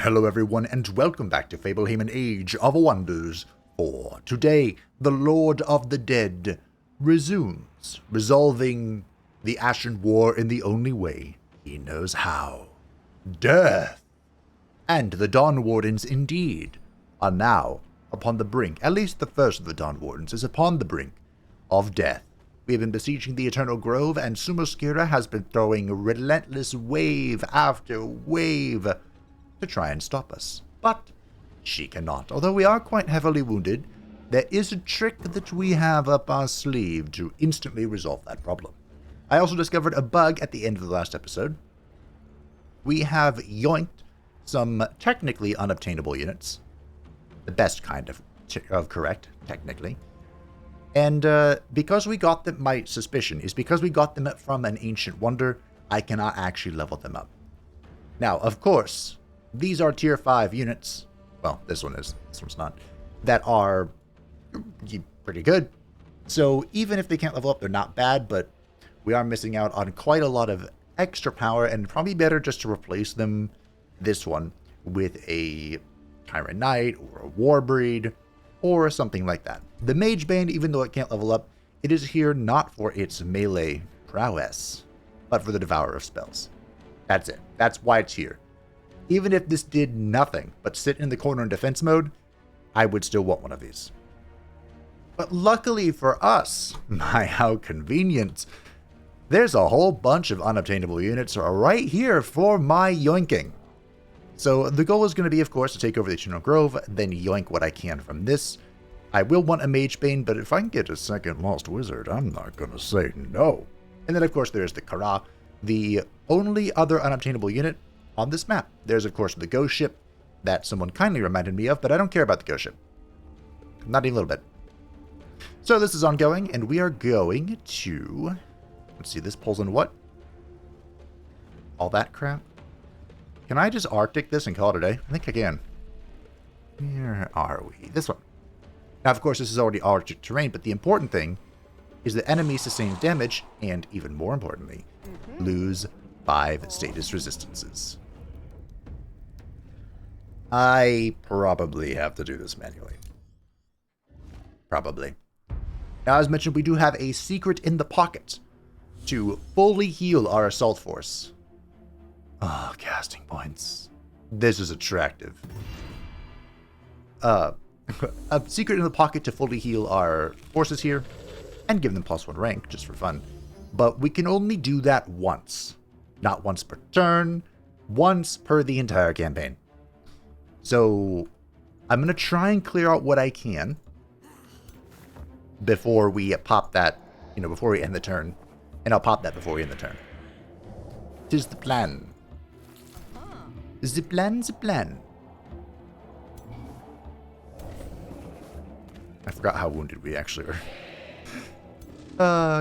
Hello everyone and welcome back to Fablehaven Age of Wonders 4. Today, the Lord of the Dead resumes, resolving the Ashen War in the only way he knows how. Death! And the Dawn Wardens indeed are now upon the brink, at least the first of the Dawn Wardens is upon the brink of death. We have been besieging the Eternal Grove and Sumoskira has been throwing relentless wave after wave to try and stop us. But she cannot. Although we are quite heavily wounded, there is a trick that we have up our sleeve to instantly resolve that problem. I also discovered a bug at the end of the last episode. We have yoinked some technically unobtainable units. The best kind of correct, technically. And because we got them, my suspicion is because we got them from an ancient wonder, I cannot actually level them up. Now, of course, these are tier 5 units. Well, this one is. This one's not. That are pretty good. So even if they can't level up, they're not bad, but we are missing out on quite a lot of extra power, and probably better just to replace them, this one, with a Tyrant Knight or a Warbreed or something like that. The Mage Band, even though it can't level up, it is here not for its melee prowess, but for the Devourer of Spells. That's it. That's why it's here. Even if this did nothing but sit in the corner in defense mode, I would still want one of these. But luckily for us, my how convenient, there's a whole bunch of unobtainable units right here for my yoinking. So the goal is going to be, of course, to take over the Eternal Grove, then yoink what I can from this. I will want a Mage Bane, but if I can get a second Lost Wizard, I'm not going to say no. And then, of course, there's the Kara, the only other unobtainable unit on this map. There's, of course, the Ghost Ship that someone kindly reminded me of, but I don't care about the Ghost Ship. Not even a little bit. So this is ongoing, and we are going to... Let's see, this pulls in what? All that crap? Can I just Arctic this and call it a day? I think I can. Where are we? This one. Now, of course, this is already Arctic terrain, but the important thing is that enemies sustain damage, and even more importantly, lose 5 status resistances. I probably have to do this manually. Probably. Now, as mentioned, we do have a secret in the pocket to fully heal our assault force. Ah, casting points. This is attractive. A secret in the pocket to fully heal our forces here and give them +1 rank just for fun. But we can only do that once. Not once per turn, once per the entire campaign. So I'm going to try and clear out what I can before we pop that, before we end the turn. And I'll pop that before we end the turn. 'Tis the plan. The plan's a plan. I forgot how wounded we actually were.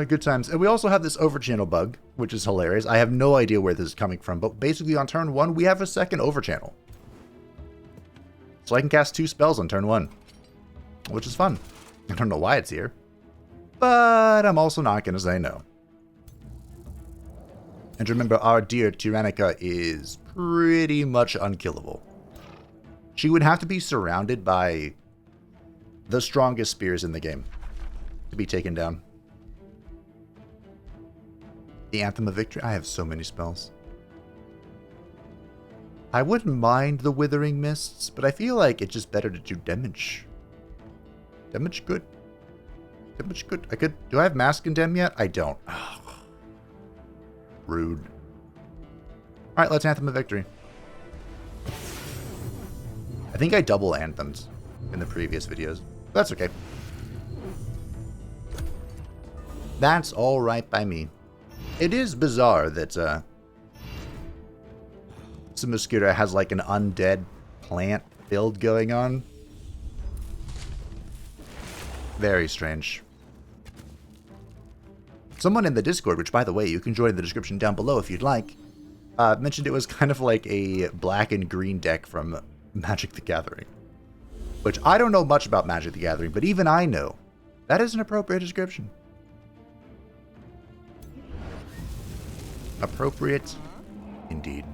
Good times. And we also have this overchannel bug, which is hilarious. I have no idea where this is coming from, but basically on turn 1, we have a second overchannel. So I can cast 2 spells on turn 1, which is fun. I don't know why it's here, but I'm also not going to say no. And remember, our dear Tyrannica is pretty much unkillable. She would have to be surrounded by the strongest spears in the game to be taken down. The Anthem of Victory. I have so many spells. I wouldn't mind the Withering Mists, but I feel like it's just better to do damage. Damage good. Damage good. Do I have Mask Condemn yet? I don't. Ugh. Rude. Alright, let's Anthem of Victory. I think I double anthems in the previous videos. That's okay. That's alright by me. It is bizarre that Sumoskira has like an undead plant build going on. Very strange. Someone in the Discord, which by the way, you can join in the description down below if you'd like, mentioned it was kind of like a black and green deck from Magic the Gathering. Which I don't know much about Magic the Gathering, but even I know that is an appropriate description. Appropriate indeed.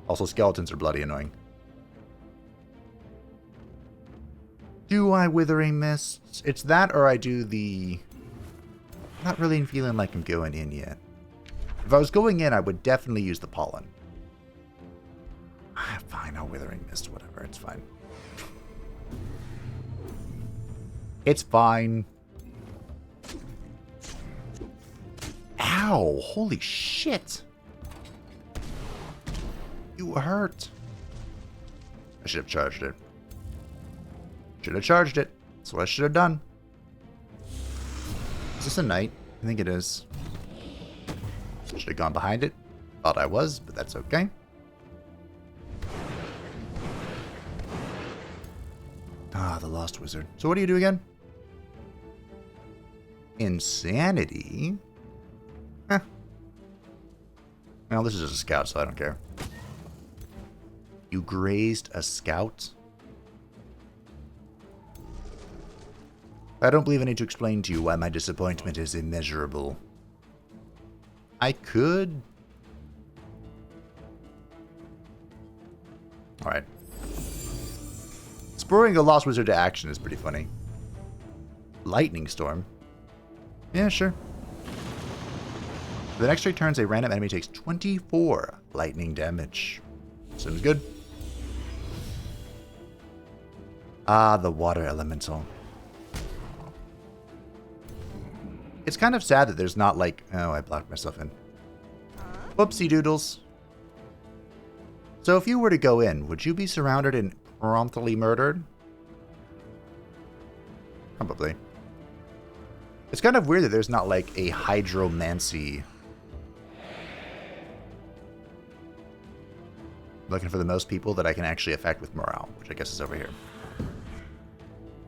Also, skeletons are bloody annoying. Do I Withering Mist? It's that or I do the... Not really feeling like I'm going in yet. If I was going in, I would definitely use the Pollen. Fine, I'll Withering Mist, whatever, it's fine. It's fine. Ow, holy shit. You hurt. I should have charged it. Should have charged it. That's what I should have done. Is this a knight? I think it is. Should have gone behind it. Thought I was, but that's okay. Ah, the Lost Wizard. So what do you do again? Insanity? Huh. Well, this is just a scout, so I don't care. You grazed a scout? I don't believe I need to explain to you why my disappointment is immeasurable. I could... Alright. Spurring a Lost Wizard to action is pretty funny. Lightning Storm. Yeah, sure. For the next 3 turns, a random enemy takes 24 lightning damage. Seems good. Ah, the Water Elemental. It's kind of sad that there's not like... Oh, I blocked myself in. Whoopsie doodles. So if you were to go in, would you be surrounded and promptly murdered? Probably. It's kind of weird that there's not like a hydromancy. Looking for the most people that I can actually affect with morale, which I guess is over here.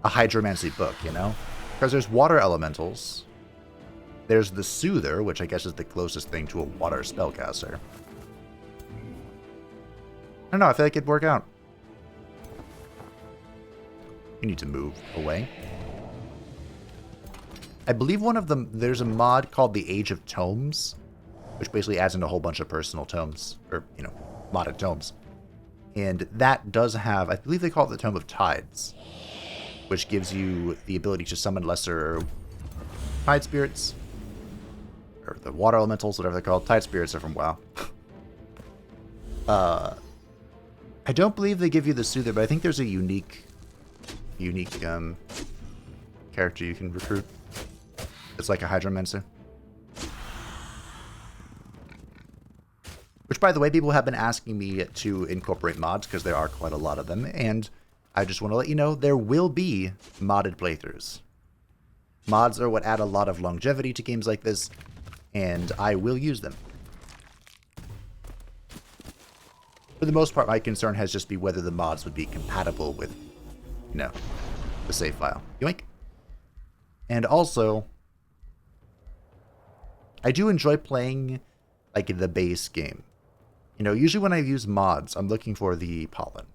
A hydromancy book, you know? Because there's water elementals. There's the Soother, which I guess is the closest thing to a water spellcaster. I don't know, I feel like it'd work out. You need to move away. I believe one of them, there's a mod called the Age of Tomes, which basically adds in a whole bunch of personal tomes, or, you know, modded tomes. And that does have, I believe they call it the Tome of Tides, which gives you the ability to summon lesser tide spirits, or the water elementals, whatever they're called. Tide spirits are from WoW. I don't believe they give you the Soother, but I think there's a unique character you can recruit. It's like a Hydromancer. Which, by the way, people have been asking me to incorporate mods, because there are quite a lot of them, and I just want to let you know, there will be modded playthroughs. Mods are what add a lot of longevity to games like this, and I will use them. For the most part, my concern has just been whether the mods would be compatible with, you know, the save file. Yoink. And also, I do enjoy playing, like, the base game. You know, usually when I use mods, I'm looking for the Pollen,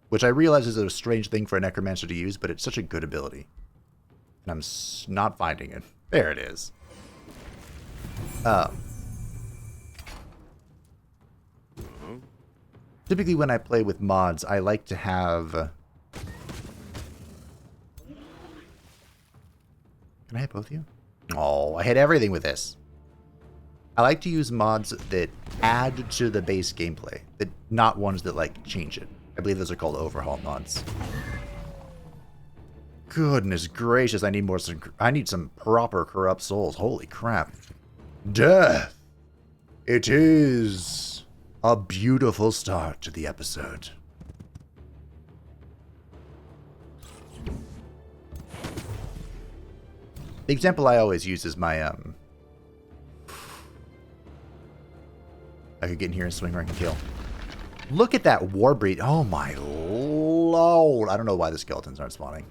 which I realize is a strange thing for a Necromancer to use, but it's such a good ability. And I'm not finding it. There it is. Typically when I play with mods, I like to have... Can I hit both of you? Oh, I hit everything with this. I like to use mods that add to the base gameplay, not ones that, like, change it. I believe those are called overhaul mods. Goodness gracious, I need some proper corrupt souls. Holy crap. Death! It is a beautiful start to the episode. The example I always use is my, I could get in here and swing, rank, and kill. Look at that Warbreed. Oh my lord. I don't know why the skeletons aren't spawning.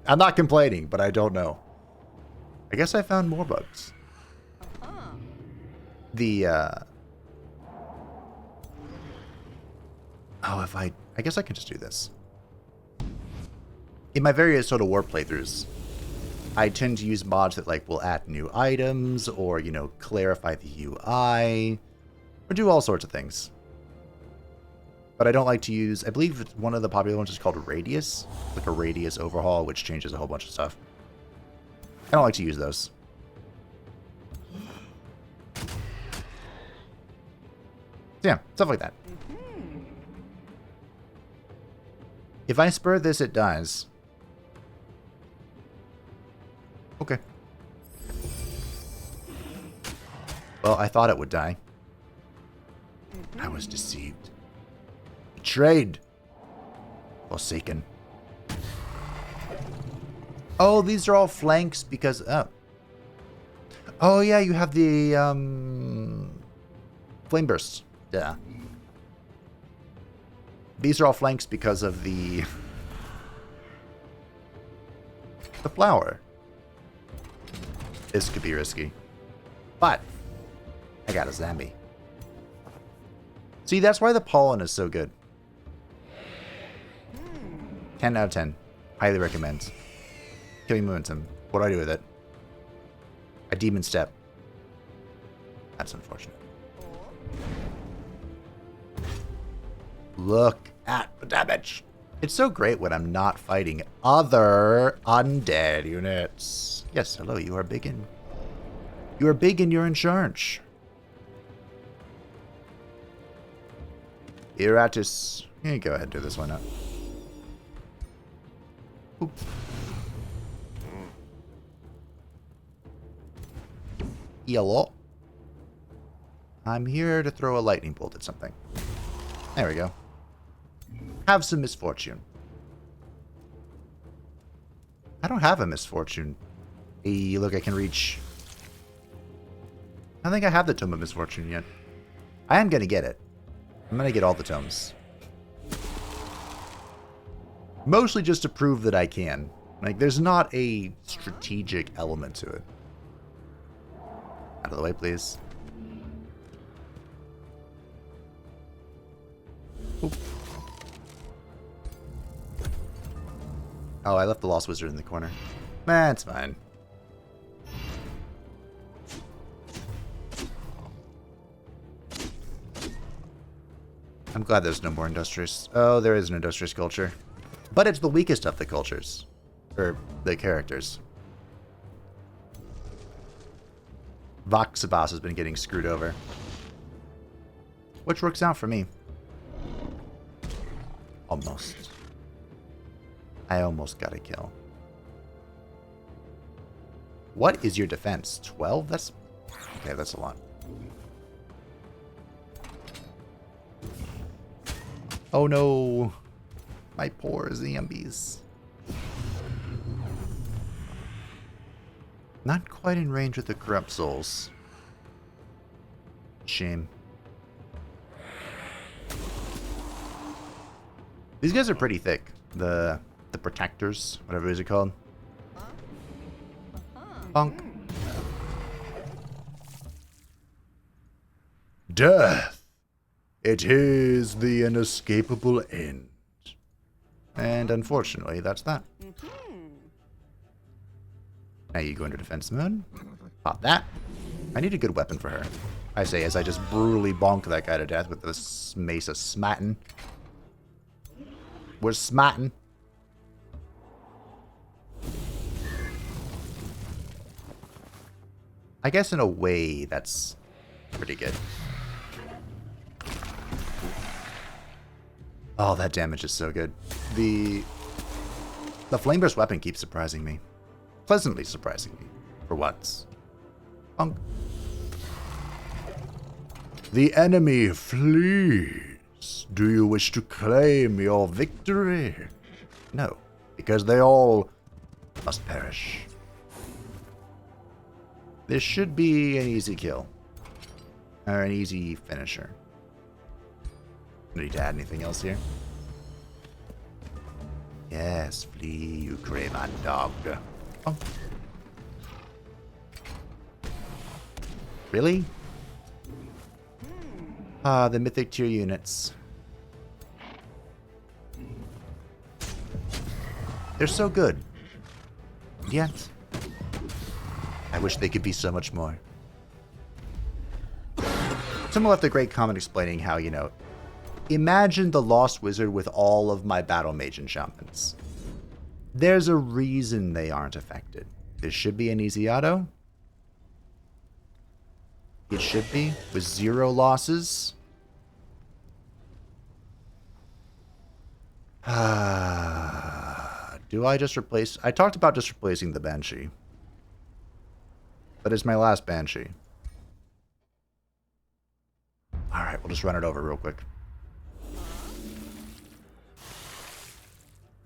I'm not complaining, but I don't know. I guess I found more bugs. Oh, I guess I can just do this. In my various sort of war playthroughs, I tend to use mods that, like, will add new items, or, you know, clarify the UI, or do all sorts of things. But I don't like to use, I believe one of the popular ones is called Radius. Like a Radius overhaul, which changes a whole bunch of stuff. I don't like to use those. Yeah, stuff like that. If I spur this, it dies. Okay. Well, I thought it would die. I was deceived. Betrayed. Forsaken. Oh, these are all flanks because... Oh. Oh, yeah, you have the... Flame bursts. Yeah. These are all flanks because of the... the flower. This could be risky. But... I got a zombie. See, that's why the pollen is so good. 10 out of 10. Highly recommend. Killing momentum. What do I do with it? A demon step. That's unfortunate. Look at the damage. It's so great when I'm not fighting other undead units. Yes, hello, you are big in... You are big and you're in charge. Iratus. Yeah, go ahead and do this, why not? Oop. Yellow. I'm here to throw a lightning bolt at something. There we go. Have some misfortune. I don't have a misfortune. Hey, look, I can reach. I don't think I have the Tome of Misfortune yet. I am going to get it. I'm going to get all the tomes. Mostly just to prove that I can. Like, there's not a strategic element to it. Out of the way, please. Oop. Oh, I left the Lost Wizard in the corner. That's fine. I'm glad there's no more industrious. Oh, there is an industrious culture. But it's the weakest of the cultures. Or the characters. Voxabas has been getting screwed over. Which works out for me. Almost. I almost got a kill. What is your defense? 12? That's... Okay, that's a lot. Oh no. My poor zombies. Not quite in range with the corrupt souls. Shame. These guys are pretty thick. The protectors, whatever is it called. Bonk. Death. It is the inescapable end. And unfortunately, that's that. Now you go into defense mode. Pop that. I need a good weapon for her. I say as I just brutally bonk that guy to death with this mace of smatting. We're smatting. I guess in a way, that's pretty good. Oh, that damage is so good. The flame burst weapon keeps surprising me. Pleasantly surprising me. For once. Bonk. The enemy flees. Do you wish to claim your victory? No, because they all must perish. This should be an easy kill. Or an easy finisher. Need to add anything else here? Yes, flee, you craven dog. Oh. Really? Ah, the mythic tier units. They're so good. Yet, I wish they could be so much more. Someone left a great comment explaining how, you know, Imagine the Lost Wizard with all of my Battle Mage enchantments. There's a reason they aren't affected. This should be an easy auto. It should be, with 0 losses. Do I just replace... I talked about just replacing the Banshee. But it's my last Banshee. Alright, we'll just run it over real quick.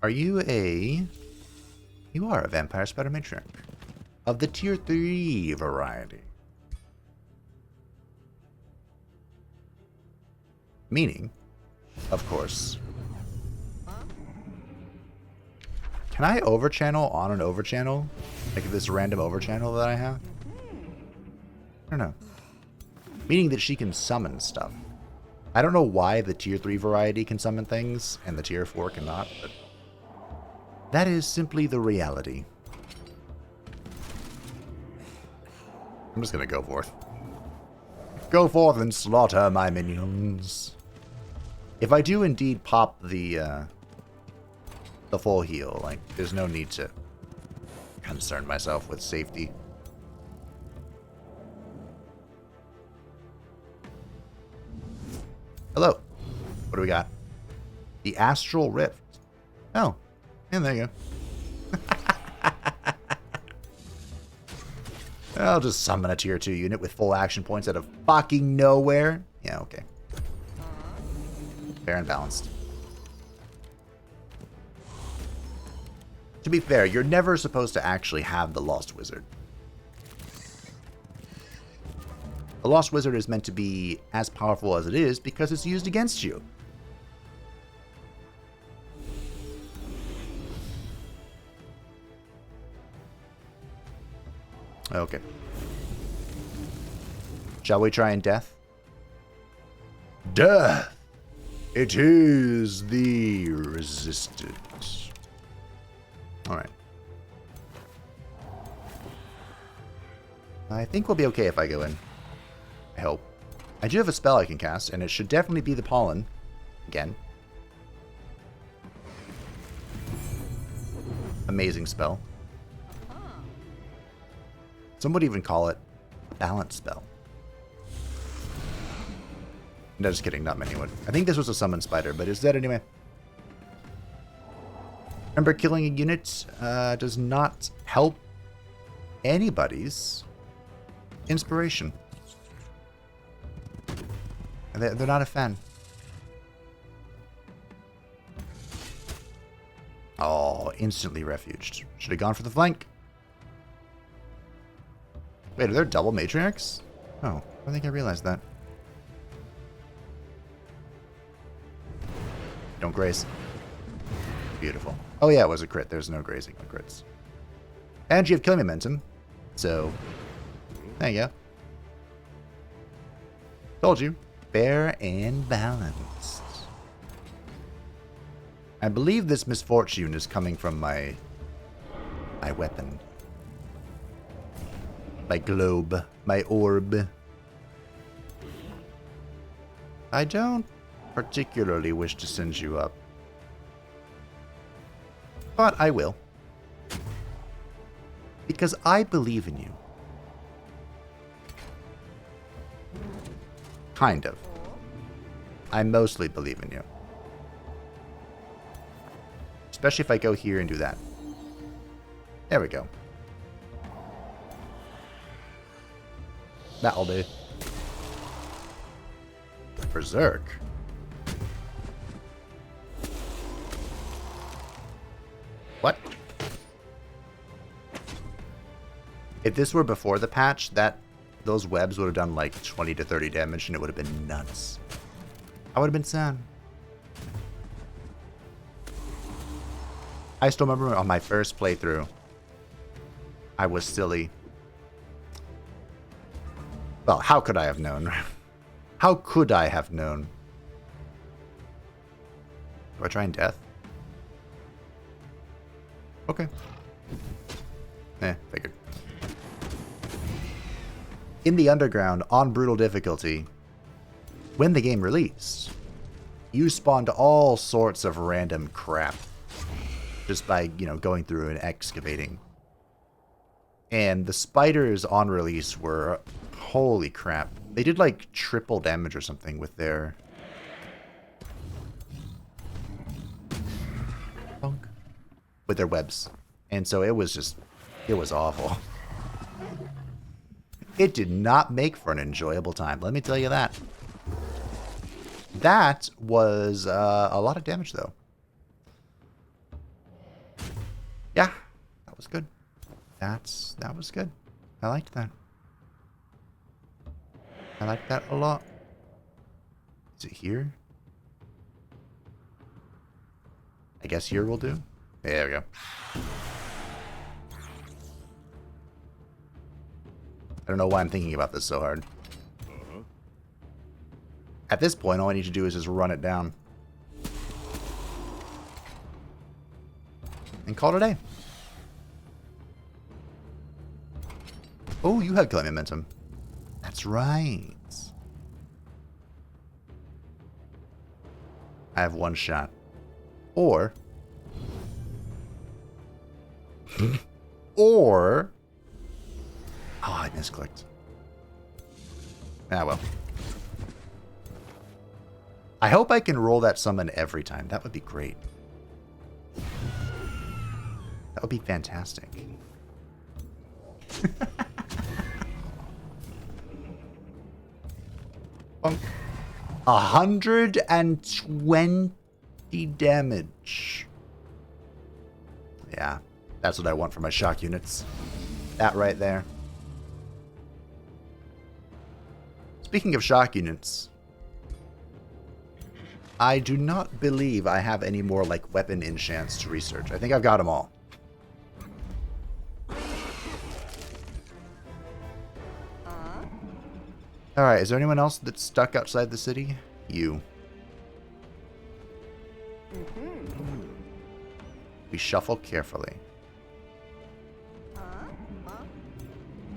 Are you a... You are a Vampire Spider Matriarch. Of the Tier 3 variety. Meaning, of course... Can I overchannel on an overchannel? Like this random overchannel that I have? I don't know. Meaning that she can summon stuff. I don't know why the Tier 3 variety can summon things and the Tier 4 cannot, but that is simply the reality. I'm just gonna go forth. Go forth and slaughter my minions. If I do indeed pop the full heal, like, there's no need to concern myself with safety. Hello. What do we got? The Astral Rift. Oh. And there you go. I'll just summon a Tier 2 unit with full action points out of fucking nowhere. Yeah, okay. Fair and balanced. To be fair, you're never supposed to actually have the Lost Wizard. The Lost Wizard is meant to be as powerful as it is because it's used against you. Okay. Shall we try and death? Death! It is the resistance. Alright. I think we'll be okay if I go in. I hope. I do have a spell I can cast, and it should definitely be the Pollen. Again. Amazing spell. Some would even call it a balance spell. No, just kidding, not many would. I think this was a summon spider, but is that anyway? Remember, killing a unit does not help anybody's inspiration. They're not a fan. Oh, instantly refuged. Should have gone for the flank. Wait, are there double matriarchs? Oh, I don't think I realized that. Don't graze. Beautiful. Oh yeah, it was a crit. There's no grazing with crits. And you have killing momentum. So, there you go. Told you. Fair and balanced. I believe this misfortune is coming from my weapon. My globe. My orb. I don't particularly wish to send you up. But I will. Because I believe in you. Kind of. I mostly believe in you. Especially if I go here and do that. There we go. That'll do. Berserk. What? If this were before the patch, those webs would have done like 20 to 30 damage and it would have been nuts. I would have been sad. I still remember on my first playthrough, I was silly. Well, how could I have known? How could I have known? Do I try and death? Okay. Figured. In the Underground, on Brutal difficulty, when the game released, You spawned all sorts of random crap just by, going through and excavating. And the spiders on release were, holy crap. They did like triple damage or something with their... with their webs. And so it was awful. It did not make for an enjoyable time, let me tell you that. That was a lot of damage, though. Yeah, that was good. That was good. I liked that. I liked that a lot. Is it here? I guess here will do. There we go. I don't know why I'm thinking about this so hard. At this point, all I need to do is just run it down. And call it a day. Oh, you have killing momentum. That's right. I have one shot. Or... or... oh, I misclicked. Ah, well. I hope I can roll that summon every time. That would be great. That would be fantastic. 120 damage. Yeah, that's what I want for my shock units. That right there. Speaking of shock units, I do not believe I have any more like weapon enchants to research. I think I've got them all. Alright, is there anyone else that's stuck outside the city? You. We shuffle carefully.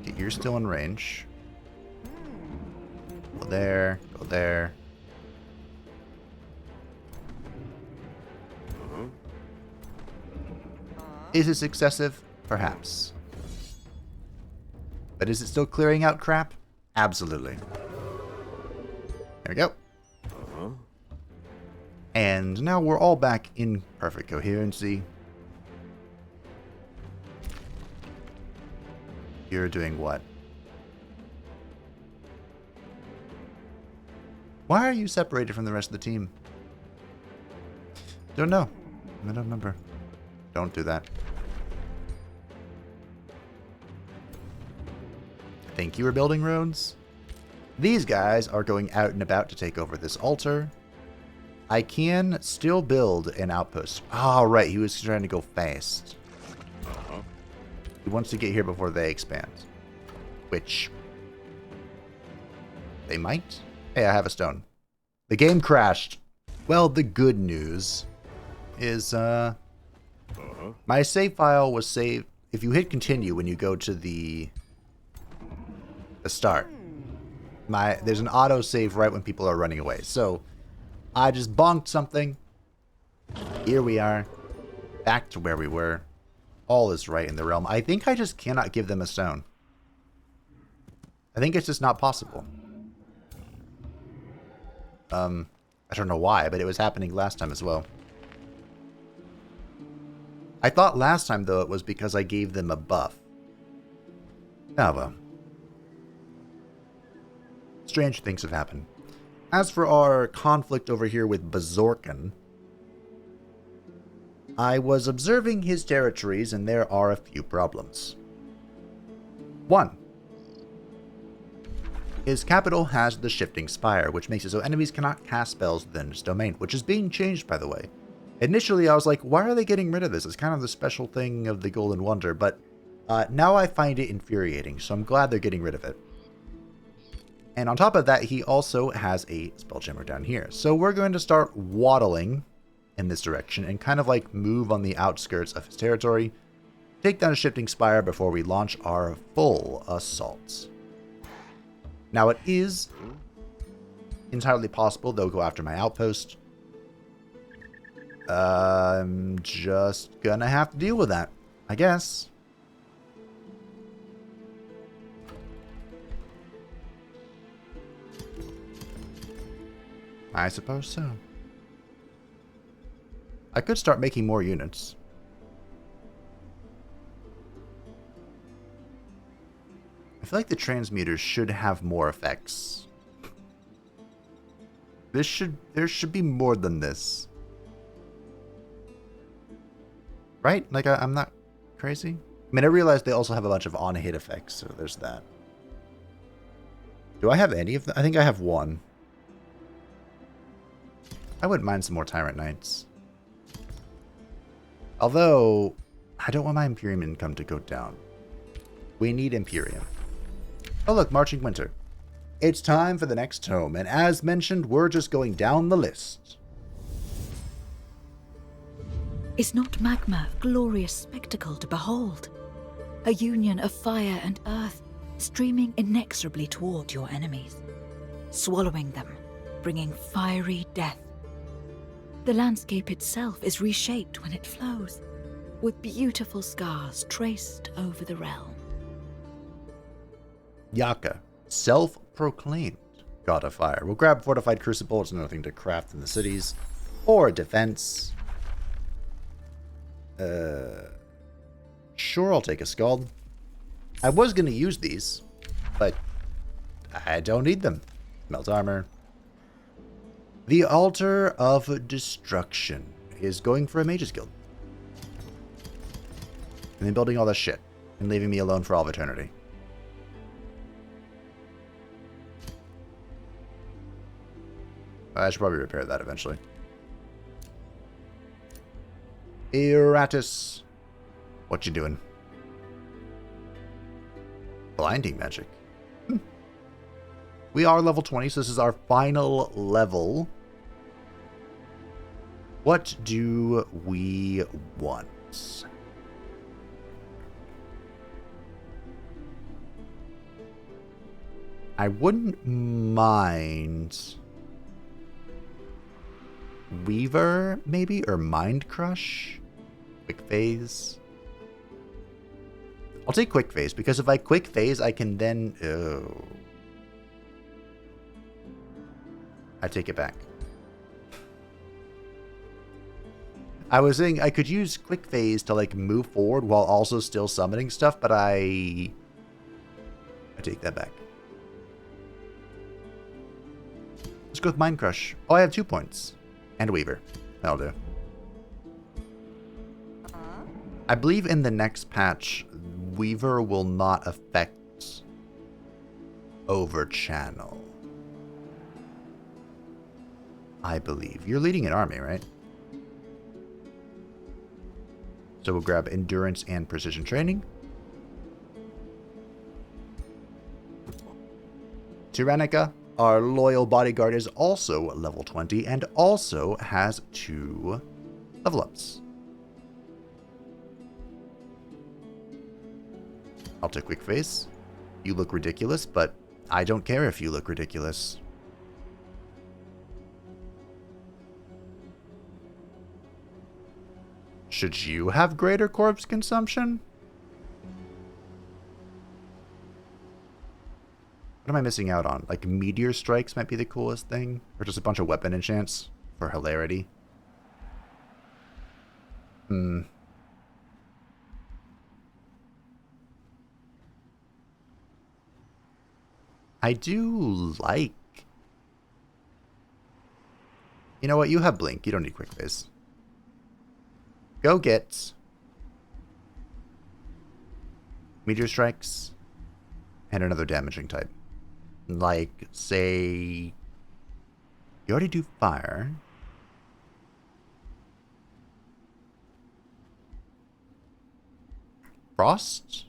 Okay, you're still in range. Go there, go there. Is this excessive? Perhaps. But is it still clearing out crap? Absolutely. There we go. And now we're all back in perfect coherency. You're doing what? Why are you separated from the rest of the team? Don't know. I don't remember. Don't do that. I think you were building roads. These guys are going out and about to take over this altar. I can still build an outpost. Oh, right. He was trying to go fast. He wants to get here before they expand. Which... they might? Hey, I have a stone. The game crashed. Well, the good news is, my save file was saved. If you hit continue when you go to the start, there's an auto save right when people are running away. So I just bonked something. Here we are, back to where we were. All is right in the realm. I think I just cannot give them a stone. I think it's just not possible. I don't know why, but it was happening last time as well. I thought last time, though, it was because I gave them a buff. Oh, well. Strange things have happened. As for our conflict over here with Bazorkan, I was observing his territories, and there are a few problems. 1. His capital has the Shifting Spire, which makes it so enemies cannot cast spells within its domain, which is being changed, by the way. Initially, I was like, why are they getting rid of this? It's kind of the special thing of the Golden Wonder, but now I find it infuriating, so I'm glad they're getting rid of it. And on top of that, he also has a Spelljammer down here. So we're going to start waddling in this direction and kind of like move on the outskirts of his territory, take down a Shifting Spire before we launch our full assault. Now, it is entirely possible they'll go after my outpost, I'm just gonna have to deal with that, I guess. I suppose so. I could start making more units. I feel like the transmuters should have more effects. There should be more than this. Right? Like, I'm not crazy? I mean, I realize they also have a bunch of on-hit effects, so there's that. Do I have any of them? I think I have one. I wouldn't mind some more Tyrant Knights. Although, I don't want my Imperium income to go down. We need Imperium. Oh look, Marching Winter. It's time for the next tome, and as mentioned, we're just going down the list. Is not magma a glorious spectacle to behold? A union of fire and earth, streaming inexorably toward your enemies, swallowing them, bringing fiery death. The landscape itself is reshaped when it flows, with beautiful scars traced over the realm. Yaka, self-proclaimed god of fire. We'll grab Fortified Crucible. It's another thing to craft in the cities. Or defense. Sure, I'll take a Scald. I was going to use these, but I don't need them. Melt armor. The Altar of Destruction is going for a Mage's Guild. And then building all this shit and leaving me alone for all of eternity. I should probably repair that eventually. Eratus. What you doing? Blinding magic. We are level 20, so this is our final level. What do we want? I wouldn't mind Weaver, maybe? Or Mind Crush? Quick Phase? I'll take Quick Phase, because if I Quick Phase, I can then... Oh. I take it back. I was saying I could use Quick Phase to, like, move forward while also still summoning stuff, but I take that back. Let's go with Mind Crush. Oh, I have 2 points. And Weaver. That'll do. I believe in the next patch, Weaver will not affect Overchannel. I believe. You're leading an army, right? So we'll grab Endurance and Precision Training. Tyrannica, our loyal bodyguard, is also level 20 and also has 2 level ups. I'll take Quick Face. You look ridiculous, but I don't care if you look ridiculous. Should you have greater corpse consumption? What am I missing out on? Like, Meteor Strikes might be the coolest thing? Or just a bunch of weapon enchants for hilarity? I do like... You know what? You have Blink. You don't need Quick Phase. Go get Meteor Strikes and another damaging type. Like, say, you already do fire. Frost?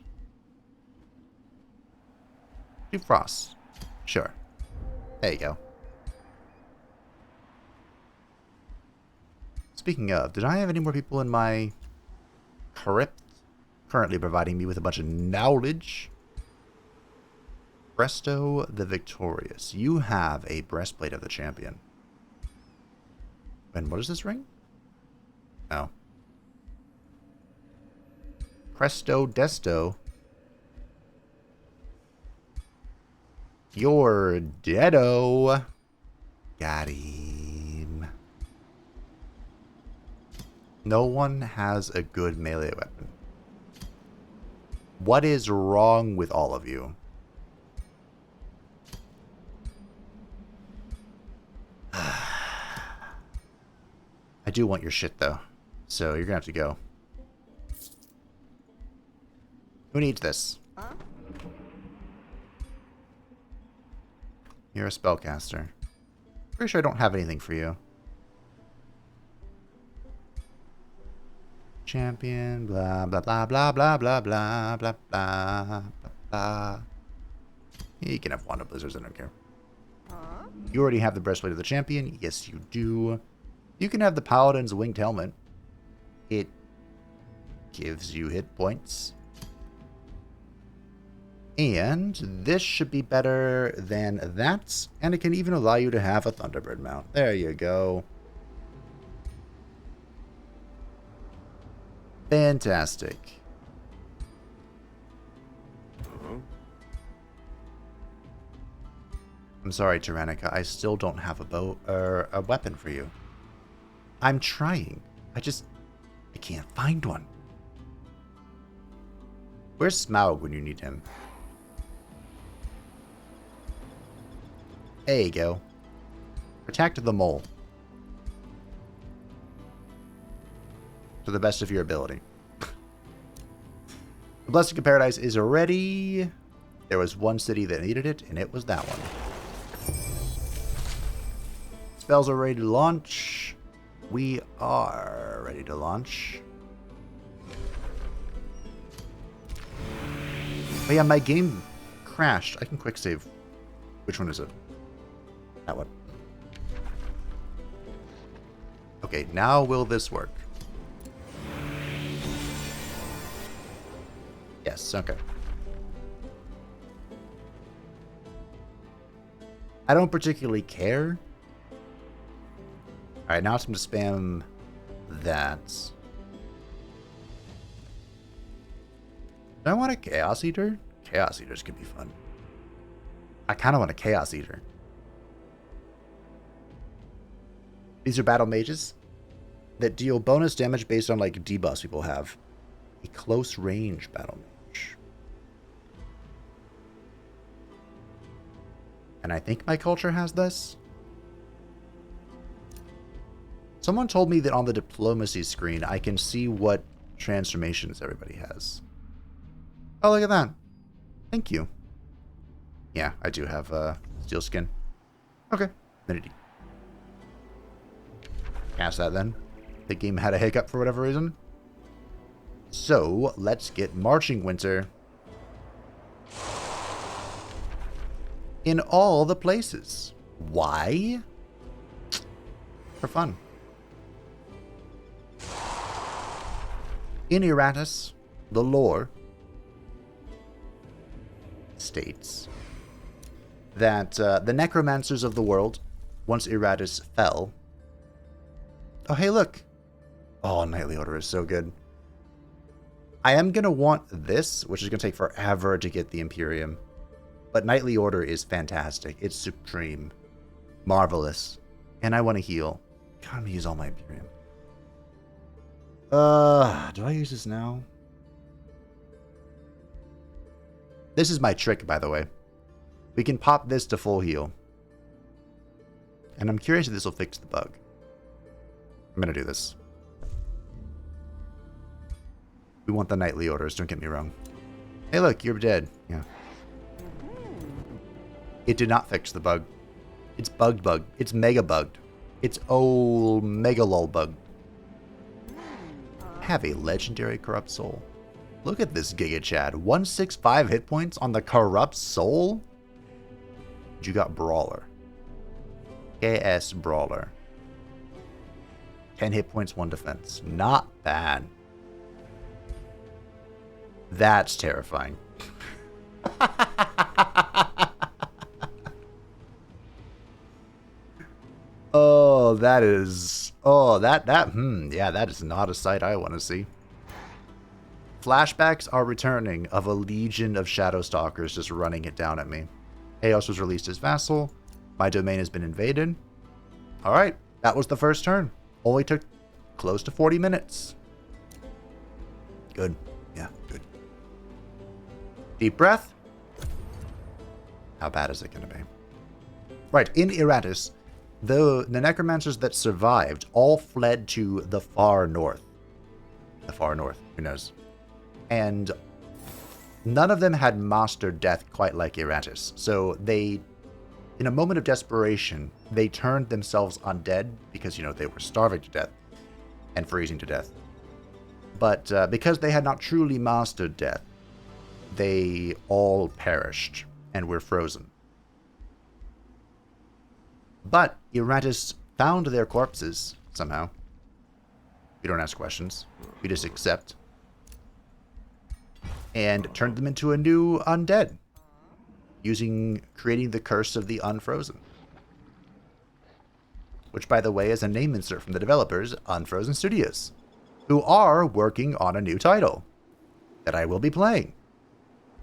Do frost. Sure. There you go. Speaking of, did I have any more people in my crypt currently providing me with a bunch of knowledge? Presto the Victorious. You have a breastplate of the champion. And what is this ring? Oh. Presto Desto. You're deado. Got him. No one has a good melee weapon. What is wrong with all of you? I do want your shit, though. So you're gonna have to go. Who needs this? You're a spellcaster. Pretty sure I don't have anything for you. Champion, blah, blah, blah, blah, blah, blah, blah, blah, blah, blah. You can have Wand of Blizzards, I don't care. You already have the Breastplate of the Champion. Yes, you do. You can have the Paladin's Winged Helmet. It gives you hit points. And this should be better than that. And it can even allow you to have a Thunderbird mount. There you go. Fantastic. I'm sorry, Tyrannica. I still don't have a bow or a weapon for you. I'm trying. I can't find one. Where's Smaug when you need him? There you go. Protect the mole. To the best of your ability. The Blessing of Paradise is ready. There was one city that needed it, and it was that one. Spells are ready to launch. We are ready to launch. Oh yeah, my game crashed. I can quick save. Which one is it? That one. Okay, now will this work? Yes, okay. I don't particularly care. Alright, now it's going to spam that. Do I want a Chaos Eater? Chaos Eaters could be fun. I kind of want a Chaos Eater. These are battle mages that deal bonus damage based on like debuffs people have. A close range battle mage. And I think my culture has this. Someone told me that on the diplomacy screen, I can see what transformations everybody has. Oh, look at that. Thank you. Yeah, I do have steel skin. Okay. Affinity. Cast that then. The game had a hiccup for whatever reason. So, let's get Marching Winter. In all the places. Why? For fun. In Eratus, the lore states that the necromancers of the world, once Eratus fell... Oh, hey, look. Oh, Knightly Order is so good. I am going to want this, which is going to take forever to get the Imperium. But Knightly Order is fantastic. It's supreme. Marvelous. And I want to heal. God, I'm going to use all my Imperium. Do I use this now? This is my trick, by the way. We can pop this to full heal. And I'm curious if this will fix the bug. I'm going to do this. We want the Knightly Orders, don't get me wrong. Hey look, you're dead. Yeah. It did not fix the bug. It's bugged. It's mega bugged. It's old mega lol bugged. Have a legendary Corrupt Soul. Look at this Giga Chad. 165 hit points on the Corrupt Soul? You got Brawler. KS Brawler. 10 hit points, 1 defense. Not bad. That's terrifying. Oh, that is... Oh, yeah, that is not a sight I want to see. Flashbacks are returning of a legion of Shadow Stalkers just running it down at me. Chaos was released as vassal. My domain has been invaded. Alright, that was the first turn. Only took close to 40 minutes. Good. Yeah, good. Deep breath. How bad is it going to be? Right, in Eratis, the necromancers that survived all fled to the far north. The far north, who knows? And none of them had mastered death quite like Eratis. So they, in a moment of desperation, they turned themselves undead because, you know, they were starving to death and freezing to death. But because they had not truly mastered death, they all perished and were frozen. But Eratis found their corpses somehow. We don't ask questions. We just accept. And turned them into a new undead. Creating the Curse of the Unfrozen. Which, by the way, is a name insert from the developers, Unfrozen Studios. Who are working on a new title. That I will be playing.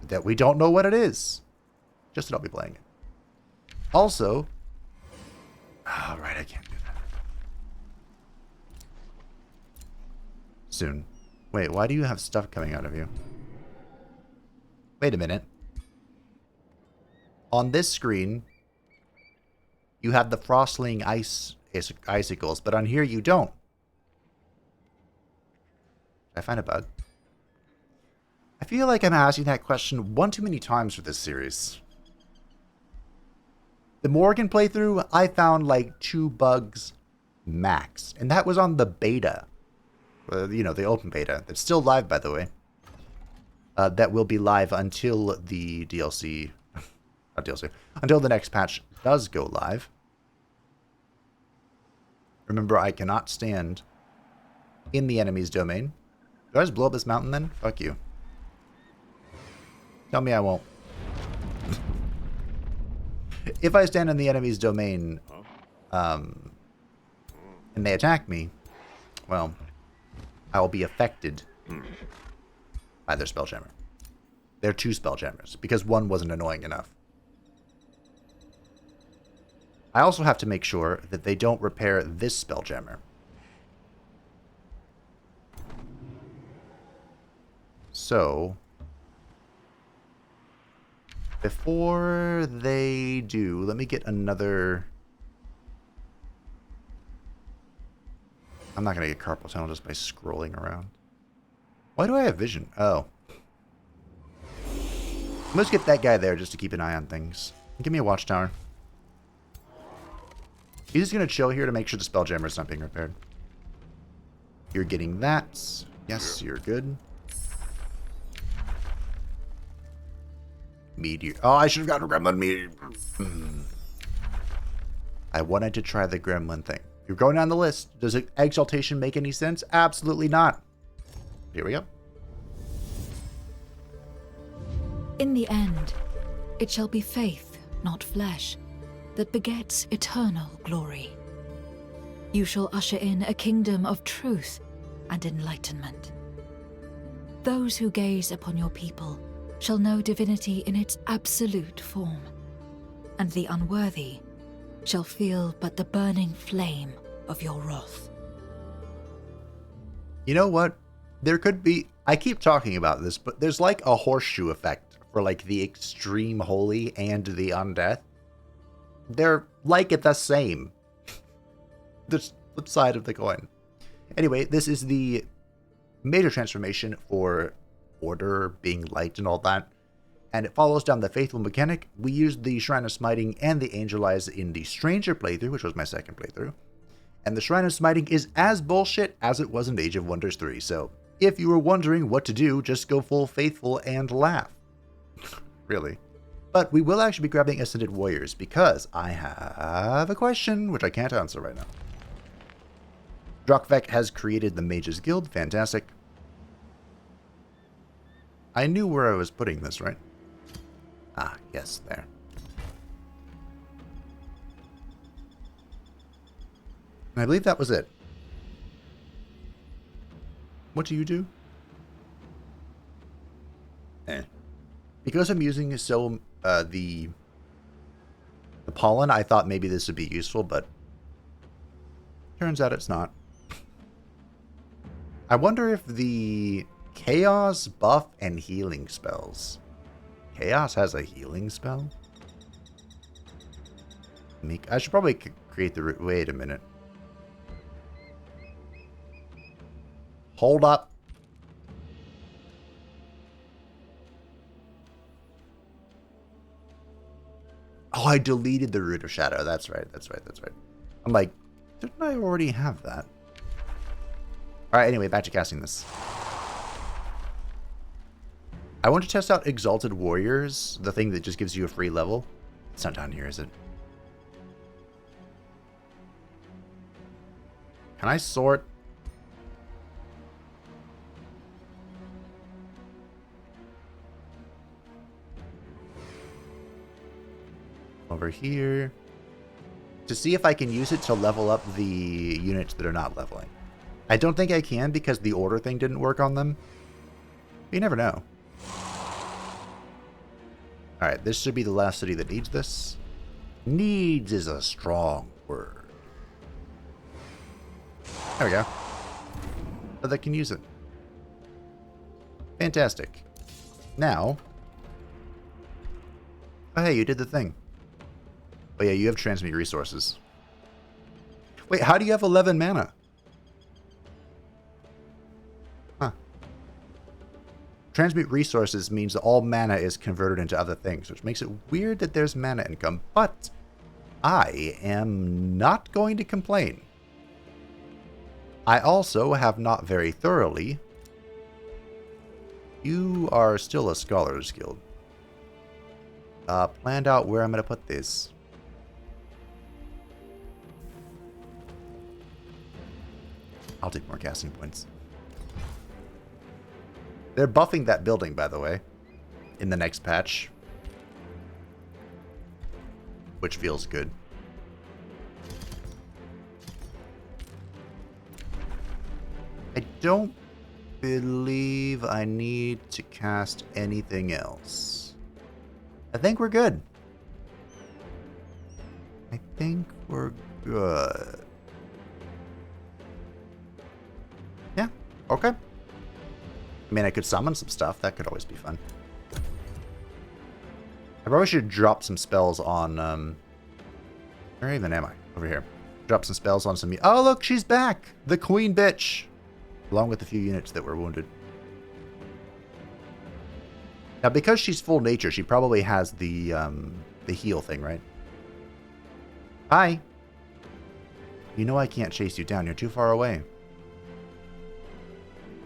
That we don't know what it is. Just that I'll be playing it. Also... Alright, I can't do that. Soon. Wait, why do you have stuff coming out of you? Wait a minute. On this screen, you have the frostling icicles, but on here you don't. Did I find a bug? I feel like I'm asking that question one too many times for this series. The Morgan playthrough, I found like 2 bugs max. And that was on the beta. You know, the open beta. That's still live, by the way. That will be live until the DLC... Not DLC. Until the next patch does go live. Remember, I cannot stand in the enemy's domain. Do I just blow up this mountain then? Fuck you. Tell me I won't. If I stand in the enemy's domain, and they attack me, well, I will be affected by their Spelljammer. They're 2 Spelljammers, because one wasn't annoying enough. I also have to make sure that they don't repair this Spelljammer. So... before they do, let me get another... I'm not going to get carpal tunnel just by scrolling around. Why do I have vision? Oh. Let's get that guy there just to keep an eye on things. Give me a watchtower. He's just going to chill here to make sure the Spelljammer is not being repaired. You're getting that. Yes, you're good. Meteor. Oh, I should have gotten a gremlin meteor. I wanted to try the gremlin thing. You're going down the list. Does exaltation make any sense? Absolutely not. Here we go. In the end, it shall be faith, not flesh, that begets eternal glory. You shall usher in a kingdom of truth and enlightenment. Those who gaze upon your people shall know divinity in its absolute form, and the unworthy shall feel but the burning flame of your wrath. You know what? There could be... I keep talking about this, but there's like a horseshoe effect for like the extreme holy and the undeath. They're like the same. The flip side of the coin. Anyway, this is the major transformation for order, being light, and all that. And it follows down the faithful mechanic. We used the Shrine of Smiting and the Angel Eyes in the Stranger playthrough, which was my second playthrough. And the Shrine of Smiting is as bullshit as it was in Age of Wonders 3. So if you were wondering what to do, just go full faithful and laugh. Really. But we will actually be grabbing Ascended Warriors because I have a question, which I can't answer right now. Drakvek has created the Mages Guild. Fantastic. I knew where I was putting this, right? Ah, yes, there. I believe that was it. What do you do? Because I'm using the pollen, I thought maybe this would be useful, but turns out it's not. I wonder if the chaos buff and healing spells. Chaos has a healing spell? I should probably create the... Wait a minute. Hold up. Oh, I deleted the Root of Shadow. That's right. I'm like, didn't I already have that? Alright, anyway, back to casting this. I want to test out Exalted Warriors, the thing that just gives you a free level. It's not down here, is it? Can I sort? Over here. To see if I can use it to level up the units that are not leveling. I don't think I can because the order thing didn't work on them. You never know. Alright, this should be the last city that needs this. Needs is a strong word. There we go. So they can use it. Fantastic. Now. Oh, hey, you did the thing. Oh, yeah, you have transmute resources. Wait, how do you have 11 mana? Huh. Transmute resources means that all mana is converted into other things, which makes it weird that there's mana income, but I am not going to complain. I also have not very thoroughly. You are still a Scholar's Guild. Planned out where I'm going to put this. I'll take more casting points. They're buffing that building, by the way, in the next patch. Which feels good. I don't believe I need to cast anything else. I think we're good. I think we're good. Yeah, okay. I mean, I could summon some stuff. That could always be fun. I probably should drop some spells on, where even am I? Over here. Drop some spells on some... Oh, look, she's back! The queen bitch! Along with a few units that were wounded. Now, because she's full nature, she probably has the heal thing, right? Hi! You know I can't chase you down. You're too far away.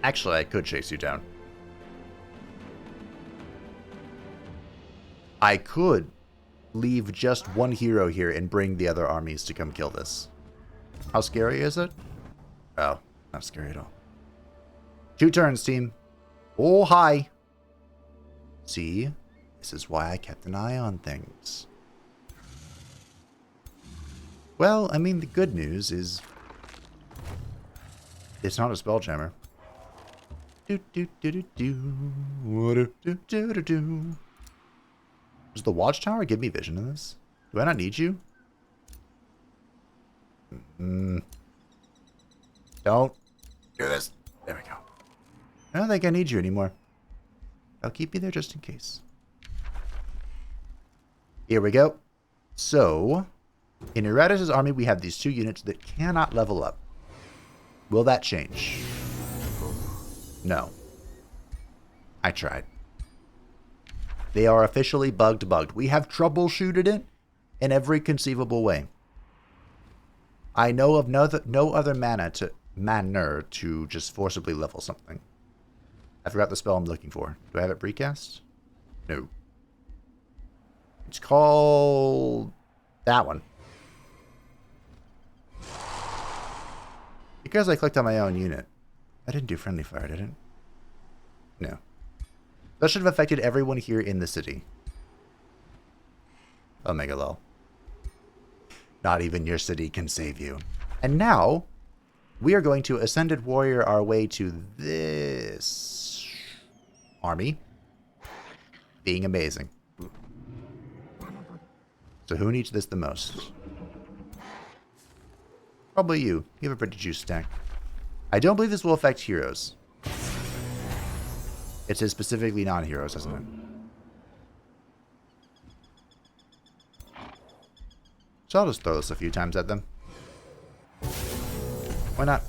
Actually, I could chase you down. I could leave just one hero here and bring the other armies to come kill this. How scary is it? Oh, not scary at all. 2 turns, team. Oh, hi. See? This is why I kept an eye on things. Well, I mean, the good news is... it's not a Spelljammer. Does the Watchtower give me vision in this? Do I not need you? Don't do this. There we go. I don't think I need you anymore. I'll keep you there just in case. Here we go. So, in Eratus' army, we have these 2 units that cannot level up. Will that change? No. I tried. They are officially bugged. We have troubleshooted it in every conceivable way. I know of no other manner to just forcibly level something. I forgot the spell I'm looking for. Do I have it precast? No. It's called... that one. Because I clicked on my own unit. I didn't do friendly fire, did it? No. That should have affected everyone here in the city. Omega lol. Not even your city can save you. And now, we are going to Ascended Warrior our way to this army. Being amazing. So who needs this the most? Probably you. You have a pretty juice stack. I don't believe this will affect heroes. It says specifically non-heroes, doesn't it? So I'll just throw this a few times at them. Why not?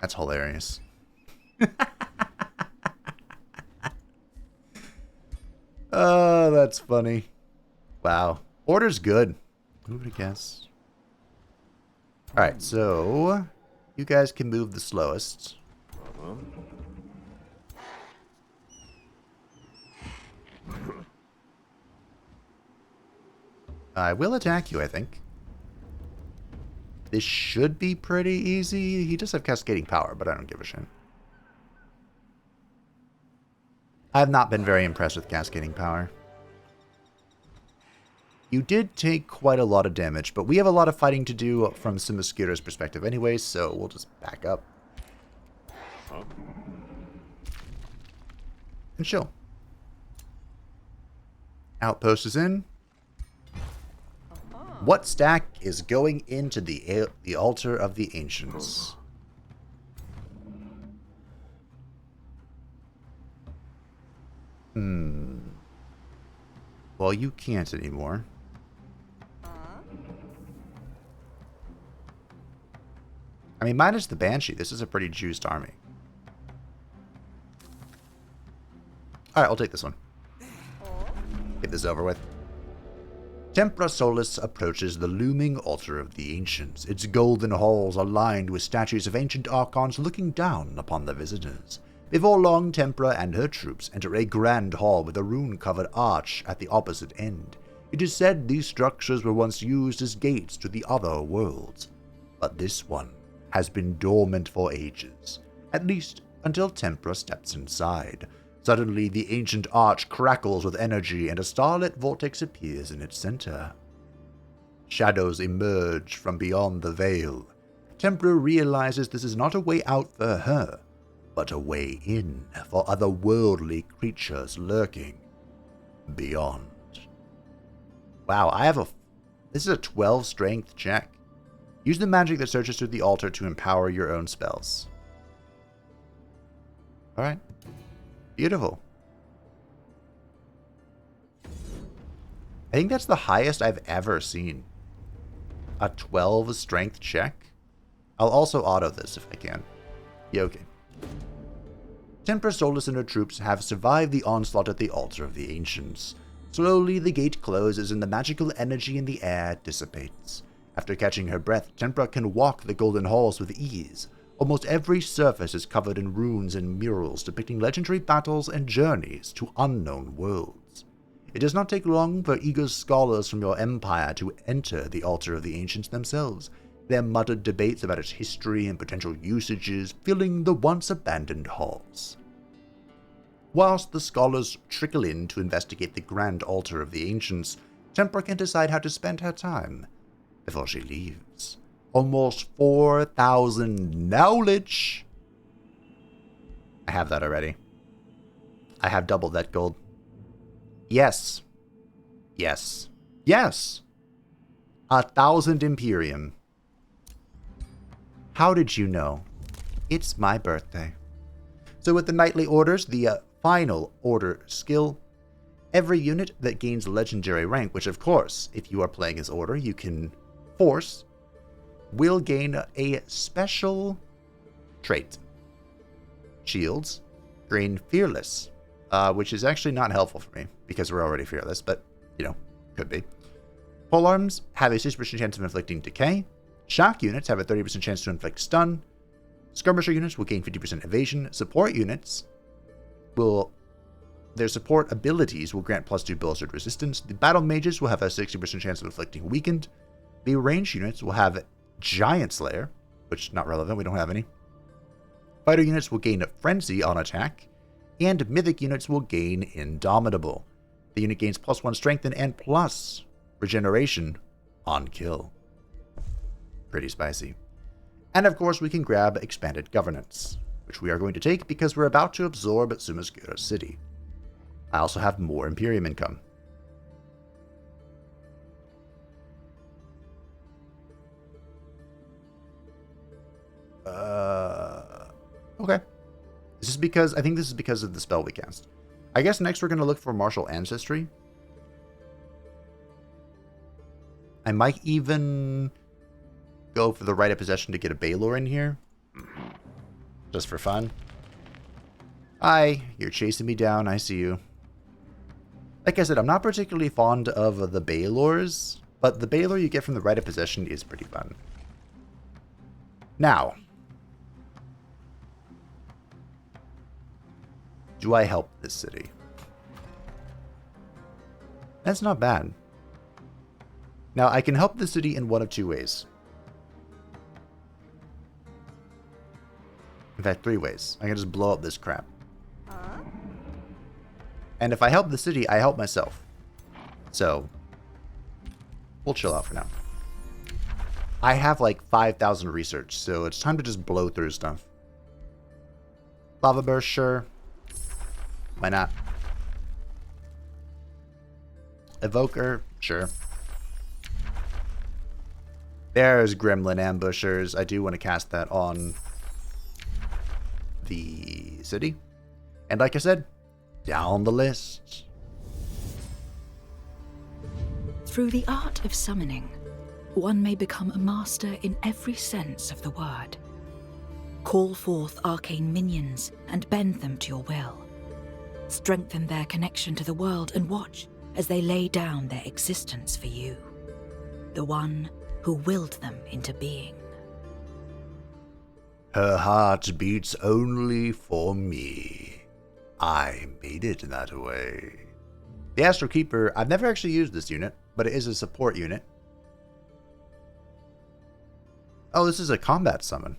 That's hilarious. Oh, that's funny. Wow. Order's good. Who would have guessed? Alright, so you guys can move the slowest. I will attack you, I think. This should be pretty easy. He does have cascading power, but I don't give a shit. I have not been very impressed with cascading power. You did take quite a lot of damage, but we have a lot of fighting to do from Sumaskira's perspective anyway, so we'll just back up. And chill. Outpost is in. What stack is going into the altar of the ancients? Well, you can't anymore. I mean, minus the Banshee, this is a pretty juiced army. Alright, I'll take this one. Get this over with. Tempra Solis approaches the looming altar of the ancients. Its golden halls are lined with statues of ancient archons looking down upon the visitors. Before long, Tempra and her troops enter a grand hall with a rune-covered arch at the opposite end. It is said these structures were once used as gates to the other worlds, but this one has been dormant for ages, at least until Tempra steps inside. Suddenly, the ancient arch crackles with energy and a starlit vortex appears in its center. Shadows emerge from beyond the veil. Tempra realizes this is not a way out for her, but a way in for otherworldly creatures lurking beyond. Wow, this is a 12 strength check. Use the magic that searches through the altar to empower your own spells. Alright. Beautiful. I think that's the highest I've ever seen. A 12 strength check. I'll also auto this if I can. Yeah, okay. Tempra Solis and her troops have survived the onslaught at the altar of the ancients. Slowly, the gate closes and the magical energy in the air dissipates. After catching her breath, Tempra can walk the golden halls with ease. Almost every surface is covered in runes and murals depicting legendary battles and journeys to unknown worlds. It does not take long for eager scholars from your empire to enter the altar of the ancients themselves, their muttered debates about its history and potential usages filling the once abandoned halls. Whilst the scholars trickle in to investigate the grand altar of the ancients, Tempra can decide how to spend her time before she leaves. Almost 4,000 knowledge. I have that already. I have doubled that gold. Yes. Yes. Yes. 1,000 Imperium. How did you know? It's my birthday. So with the knightly orders, the final order skill, every unit that gains legendary rank, which of course, if you are playing as order, you can force, will gain a special trait. Shields gain Fearless, which is actually not helpful for me because we're already fearless, but, you know, could be. Polearms have a 60% chance of inflicting decay. Shock units have a 30% chance to inflict stun. Skirmisher units will gain 50% evasion. Support units their support abilities will grant +2 bolstered resistance. The battle mages will have a 60% chance of inflicting weakened. The ranged units will have Giant Slayer, which not relevant, we don't have any. Fighter units will gain Frenzy on attack, and mythic units will gain Indomitable. The unit gains +1 strength and plus regeneration on kill. Pretty spicy. And of course, we can grab Expanded Governance, which we are going to take because we're about to absorb Sumascura City. I also have more Imperium income. Okay. This is because, I think this is because of the spell we cast. I guess next we're going to look for Martial Ancestry. I might even go for the Rite of Possession to get a Baylor in here. Just for fun. Hi, you're chasing me down, I see you. Like I said, I'm not particularly fond of the Baylors, but the Baylor you get from the Rite of Possession is pretty fun. Now, do I help this city? That's not bad. Now, I can help the city in one of two ways. In fact, three ways. I can just blow up this crap. And if I help the city, I help myself. So, we'll chill out for now. I have like 5,000 research, so it's time to just blow through stuff. Lava burst, sure. Why not? Evoker, sure. There's Gremlin Ambushers. I do want to cast that on the city. And like I said, down the list. Through the art of summoning, one may become a master in every sense of the word. Call forth arcane minions and bend them to your will. Strengthen their connection to the world and watch as they lay down their existence for you, the one who willed them into being. Her heart beats only for me. I made it that way. The Astral Keeper, I've never actually used this unit, but it is a support unit. Oh, this is a combat summon.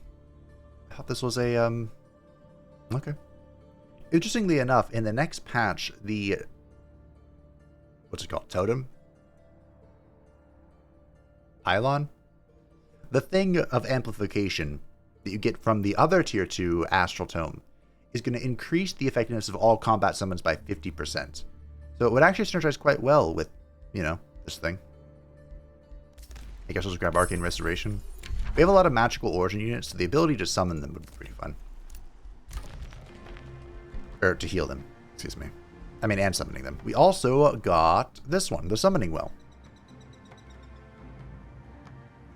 I thought this was a, okay. Interestingly enough, in the next patch, the, what's it called, Totem? Pylon? The thing of amplification that you get from the other tier 2 Astral Tome is going to increase the effectiveness of all combat summons by 50%. So it would actually synergize quite well with, you know, this thing. I guess I'll just grab Arcane Restoration. We have a lot of magical origin units, so the ability to summon them would be pretty fun. Or to heal them, excuse me. I mean, and summoning them. We also got this one, the Summoning Well,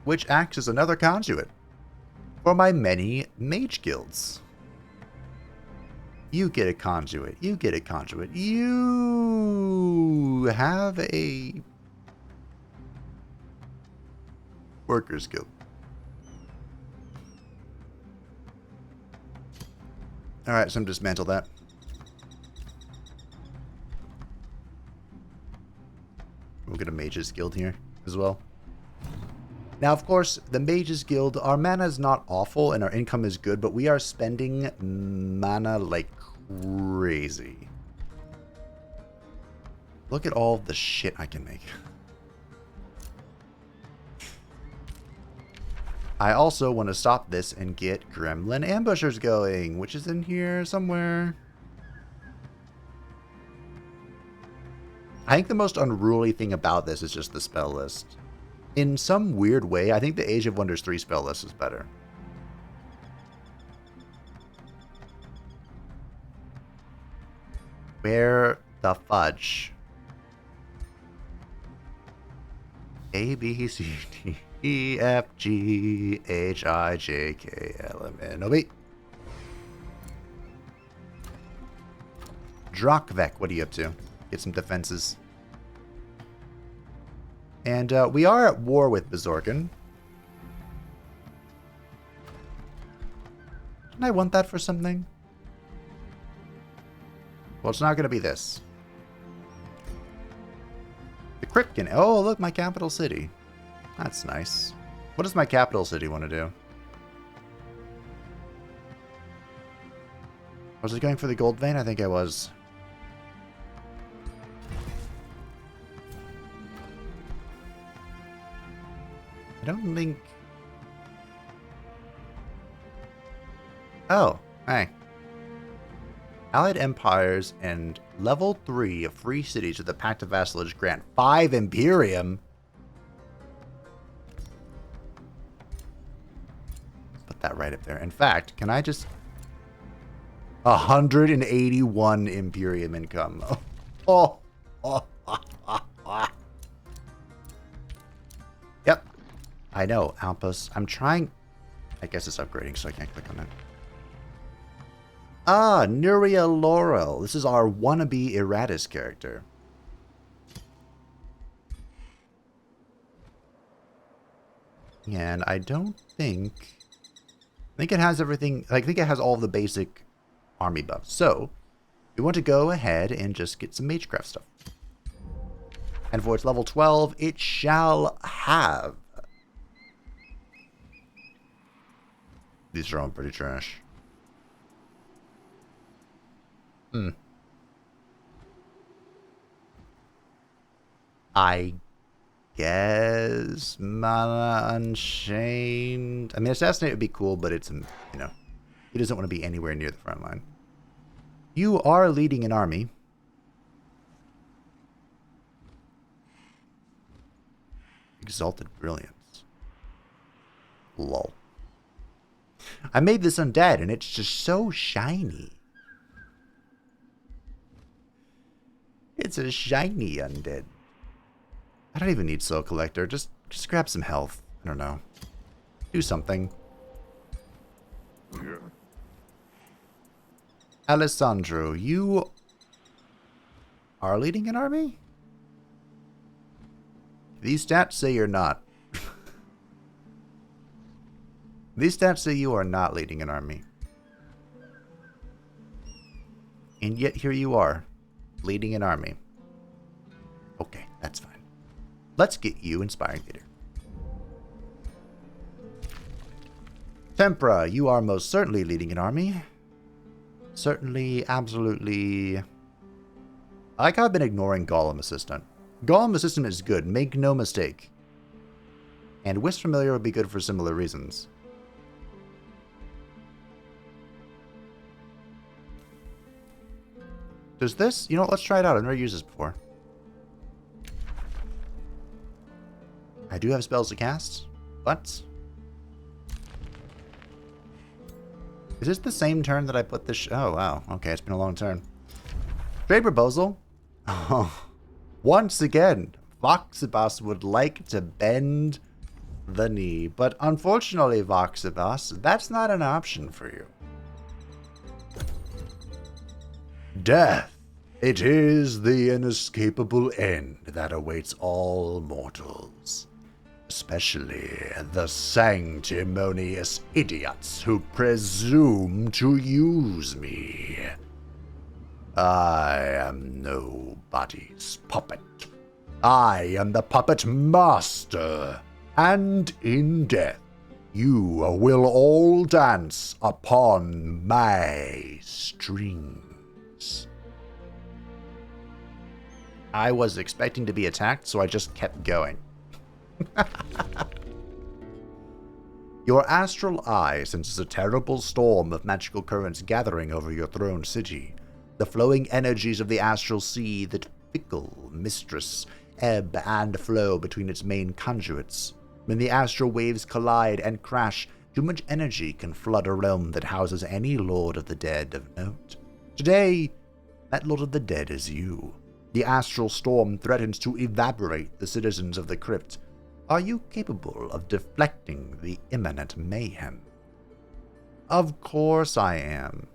which acts as another conduit for my many mage guilds. You get a conduit. You get a conduit. You have a workers guild. Alright, so I'm dismantle that. We'll get a mage's guild here as well. Now, of course, the Mages Guild, our mana is not awful and our income is good, but we are spending mana like crazy. Look at all the shit I can make. I also want to stop this and get Gremlin Ambushers going, which is in here somewhere. I think the most unruly thing about this is just the spell list. In some weird way, I think the Age of Wonders 3 spell list is better. Where the fudge? A, B, C, D, E, F, G, H, I, J, K, L, M, N, O, P. Drakvek, what are you up to? Get some defenses. And we are at war with Bezorkin. Didn't I want that for something? Well, it's not going to be this. The Kripken. Oh, look, my capital city. That's nice. What does my capital city want to do? Was it going for the gold vein? I think I was. I don't think... Oh, hey. Allied empires and level 3 of free cities with the Pact of Vassalage grant 5 Imperium. Put that right up there. In fact, can I just... 181 Imperium income. Oh. Yep. I know, Outpost. I'm trying... I guess it's upgrading, so I can't click on it. Ah, Nuria Laurel. This is our wannabe Eratus character. And I don't think... I think it has everything... I think it has all of the basic army buffs. So, we want to go ahead and just get some Magecraft stuff. And for its level 12, it shall have... These are all pretty trash. I guess Mana Unchained. I mean, Assassinate would be cool, but it's, you know, he doesn't want to be anywhere near the front line. You are leading an army. Exalted Brilliance. Lol. I made this undead, and it's just so shiny. It's a shiny undead. I don't even need Soul Collector. Just grab some health. I don't know. Do something. Yeah. Alessandro, you are leading an army? These stats say you're not. These stats say you are not leading an army. And yet here you are. Leading an army. Okay, that's fine. Let's get you Inspiring Leader. Tempra, you are most certainly leading an army. Certainly, absolutely. I like how I've been ignoring Golem Assistant. Golem Assistant is good, make no mistake. And Wisp Familiar would be good for similar reasons. Does this... You know what, let's try it out. I've never used this before. I do have spells to cast, but... Is this the same turn that I put this... Oh, wow. Okay, it's been a long turn. Trade proposal? Oh. Once again, Voxibus would like to bend the knee. But unfortunately, Voxibus, that's not an option for you. Death. It is the inescapable end that awaits all mortals. Especially the sanctimonious idiots who presume to use me. I am nobody's puppet. I am the puppet master. And in death, you will all dance upon my strings. I was expecting to be attacked, so I just kept going. Your astral eye senses a terrible storm of magical currents gathering over your throne city. The flowing energies of the astral sea that fickle mistress ebb and flow between its main conduits. When the astral waves collide and crash, too much energy can flood a realm that houses any Lord of the Dead of note. Today, that Lord of the Dead is you. The astral storm threatens to evaporate the citizens of the crypt. Are you capable of deflecting the imminent mayhem? Of course I am.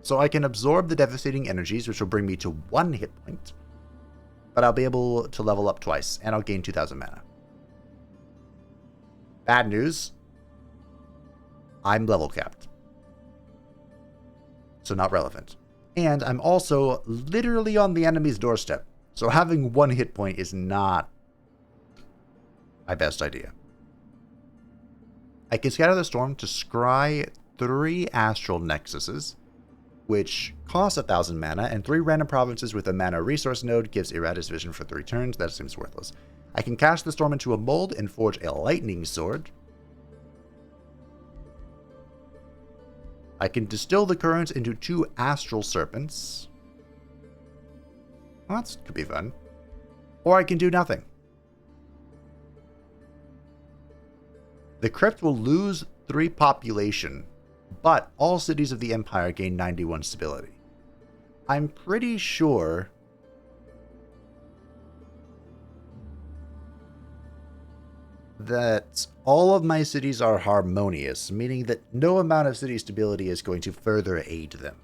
So I can absorb the devastating energies, which will bring me to 1 hit point. But I'll be able to level up twice, and I'll gain 2,000 mana. Bad news. I'm level capped. So not relevant. And I'm also literally on the enemy's doorstep. So having 1 hit point is not my best idea. I can scatter the storm to scry 3 astral nexuses, which cost 1,000 mana, and 3 random provinces with a mana resource node gives Erratus Vision for 3 turns. That seems worthless. I can cast the storm into a mold and forge a lightning sword. I can distill the currents into 2 astral serpents. Well, that could be fun. Or I can do nothing. The crypt will lose 3 population, but all cities of the Empire gain 91 stability. I'm pretty sure that all of my cities are harmonious, meaning that no amount of city stability is going to further aid them.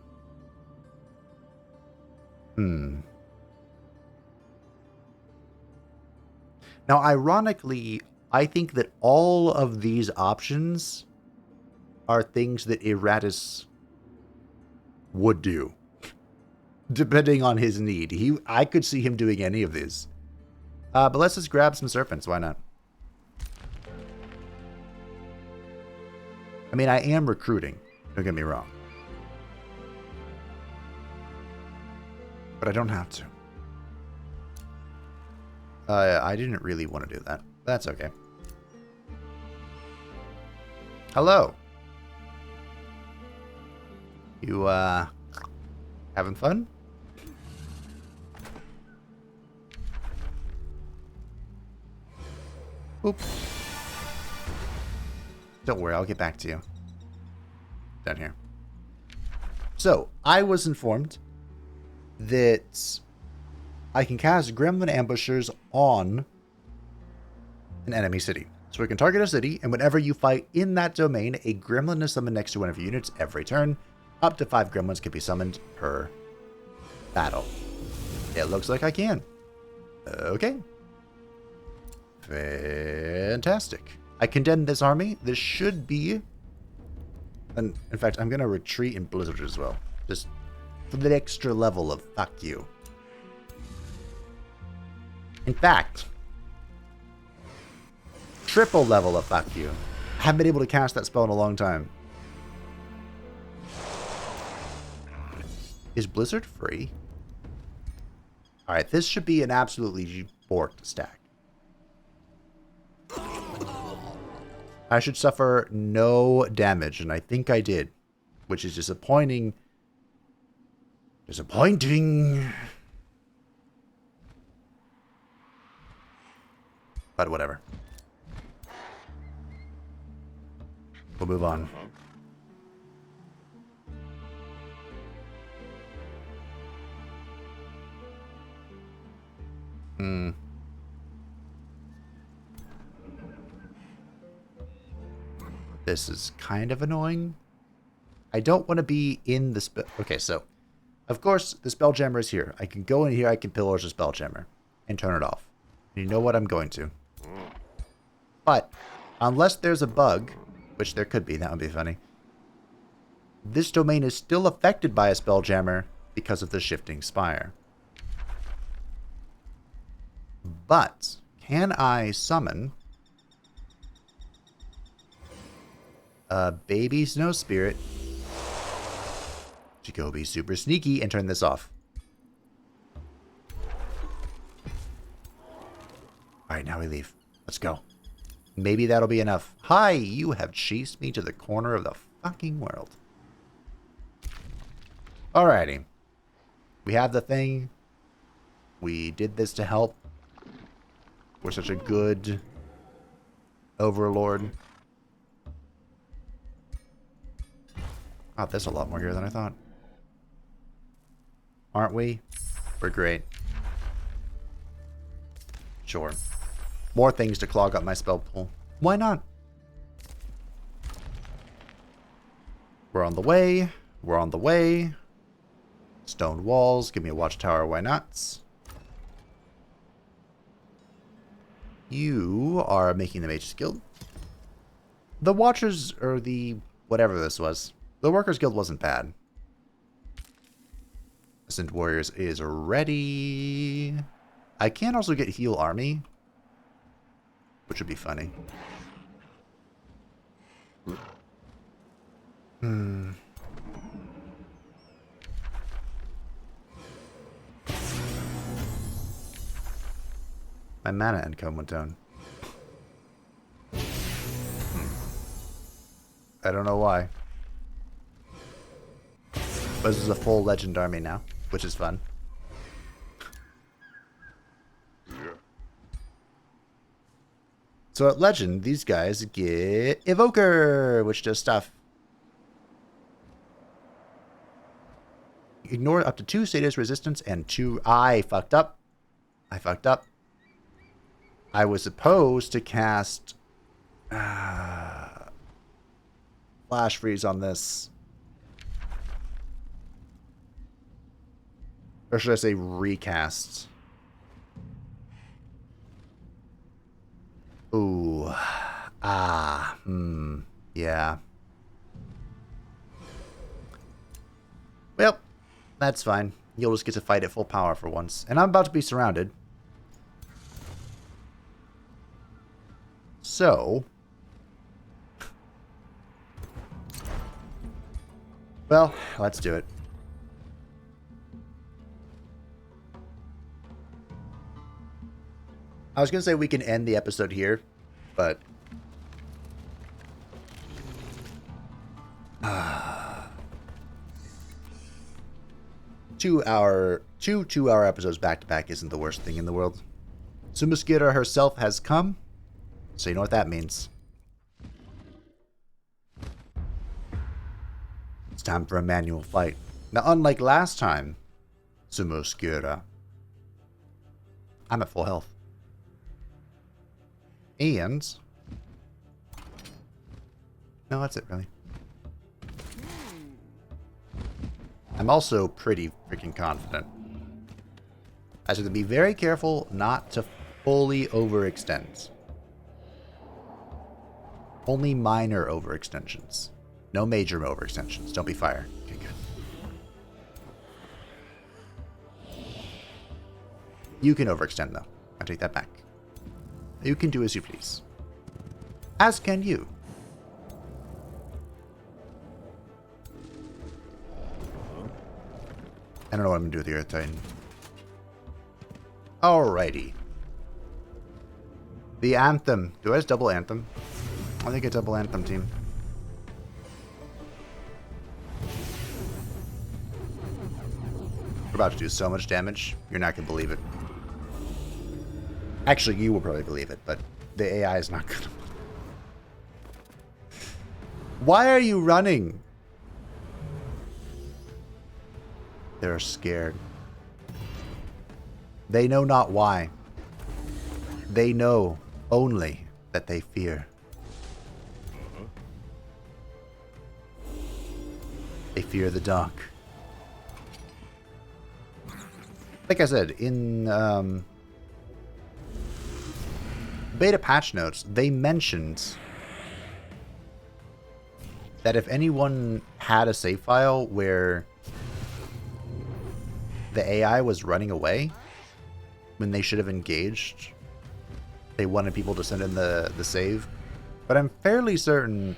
Now, ironically, I think that all of these options are things that Iratus would do, depending on his need. I could see him doing any of these. But let's just grab some serpents. Why not? I mean, I am recruiting. Don't get me wrong. But I don't have to. I didn't really want to do that. That's okay. Hello. You, having fun? Oop. Don't worry, I'll get back to you. Down here. So, I was informed that I can cast Gremlin Ambushers on an enemy city. So we can target a city, and whenever you fight in that domain, a gremlin is summoned next to one of your units every turn. Up to 5 gremlins can be summoned per battle. It looks like I can. Okay. Fantastic. I condemn this army. This should be... And in fact, I'm going to retreat in Blizzard as well. Just for the extra level of fuck you. In fact, triple level of fuck you. I haven't been able to cast that spell in a long time. Is Blizzard free? Alright, this should be an absolutely borked stack. I should suffer no damage, and I think I did. Which is disappointing. Disappointing. But whatever. We'll move on. This is kind of annoying. I don't want to be in the spell. Okay, so of course the Spelljammer is here. I can go in here, I can pillage the Spelljammer and turn it off. You know what I'm going to. But unless there's a bug, which there could be, that would be funny. This domain is still affected by a Spelljammer because of the Shifting Spire. But can I summon a baby snow spirit to go be super sneaky and turn this off? Alright, now we leave. Let's go. Maybe that'll be enough. Hi, you have chased me to the corner of the fucking world. Alrighty. We have the thing. We did this to help. We're such a good overlord. Oh, there's a lot more here than I thought. Aren't we? We're great. Sure. More things to clog up my spell pool. Why not? We're on the way. We're on the way. Stone walls. Give me a watchtower. Why not? You are making the Mage's Guild. The Watchers, or the whatever this was. The Workers Guild wasn't bad. Ascent Warriors is ready. I can also get Heal Army, which would be funny. My My mana income went down. I don't know why. But this is a full legend army now, which is fun. So at legend, these guys get Evoker, which does stuff. Ignore up to 2 status resistance and 2... I fucked up. I was supposed to cast... Flash Freeze on this. Or should I say recast? Ooh. Yeah. Well, that's fine. You'll just get to fight at full power for once. And I'm about to be surrounded. So... well, let's do it. I was going to say we can end the episode here, but... 2 2-hour episodes back to back isn't the worst thing in the world. Sumaskira herself has come, so you know what that means. It's time for a manual fight. Now, unlike last time, Sumaskira, I'm at full health. And... no, that's it, really. I'm also pretty freaking confident. I have to be very careful not to fully overextend. Only minor overextensions. No major overextensions. Don't be fire. Okay, good. You can overextend, though. I take that back. You can do as you please. As can you. I don't know what I'm going to do with the Earth Titan. Alrighty. The Anthem. Do I just double Anthem? I think it's double Anthem, team. We're about to do so much damage, you're not going to believe it. Actually, you will probably believe it, but the AI is not going to. Why are you running? They're scared. They know not why. They know only that they fear. They fear the dark. Like I said, in beta patch notes, they mentioned that if anyone had a save file where the AI was running away when they should have engaged, they wanted people to send in the save. But I'm fairly certain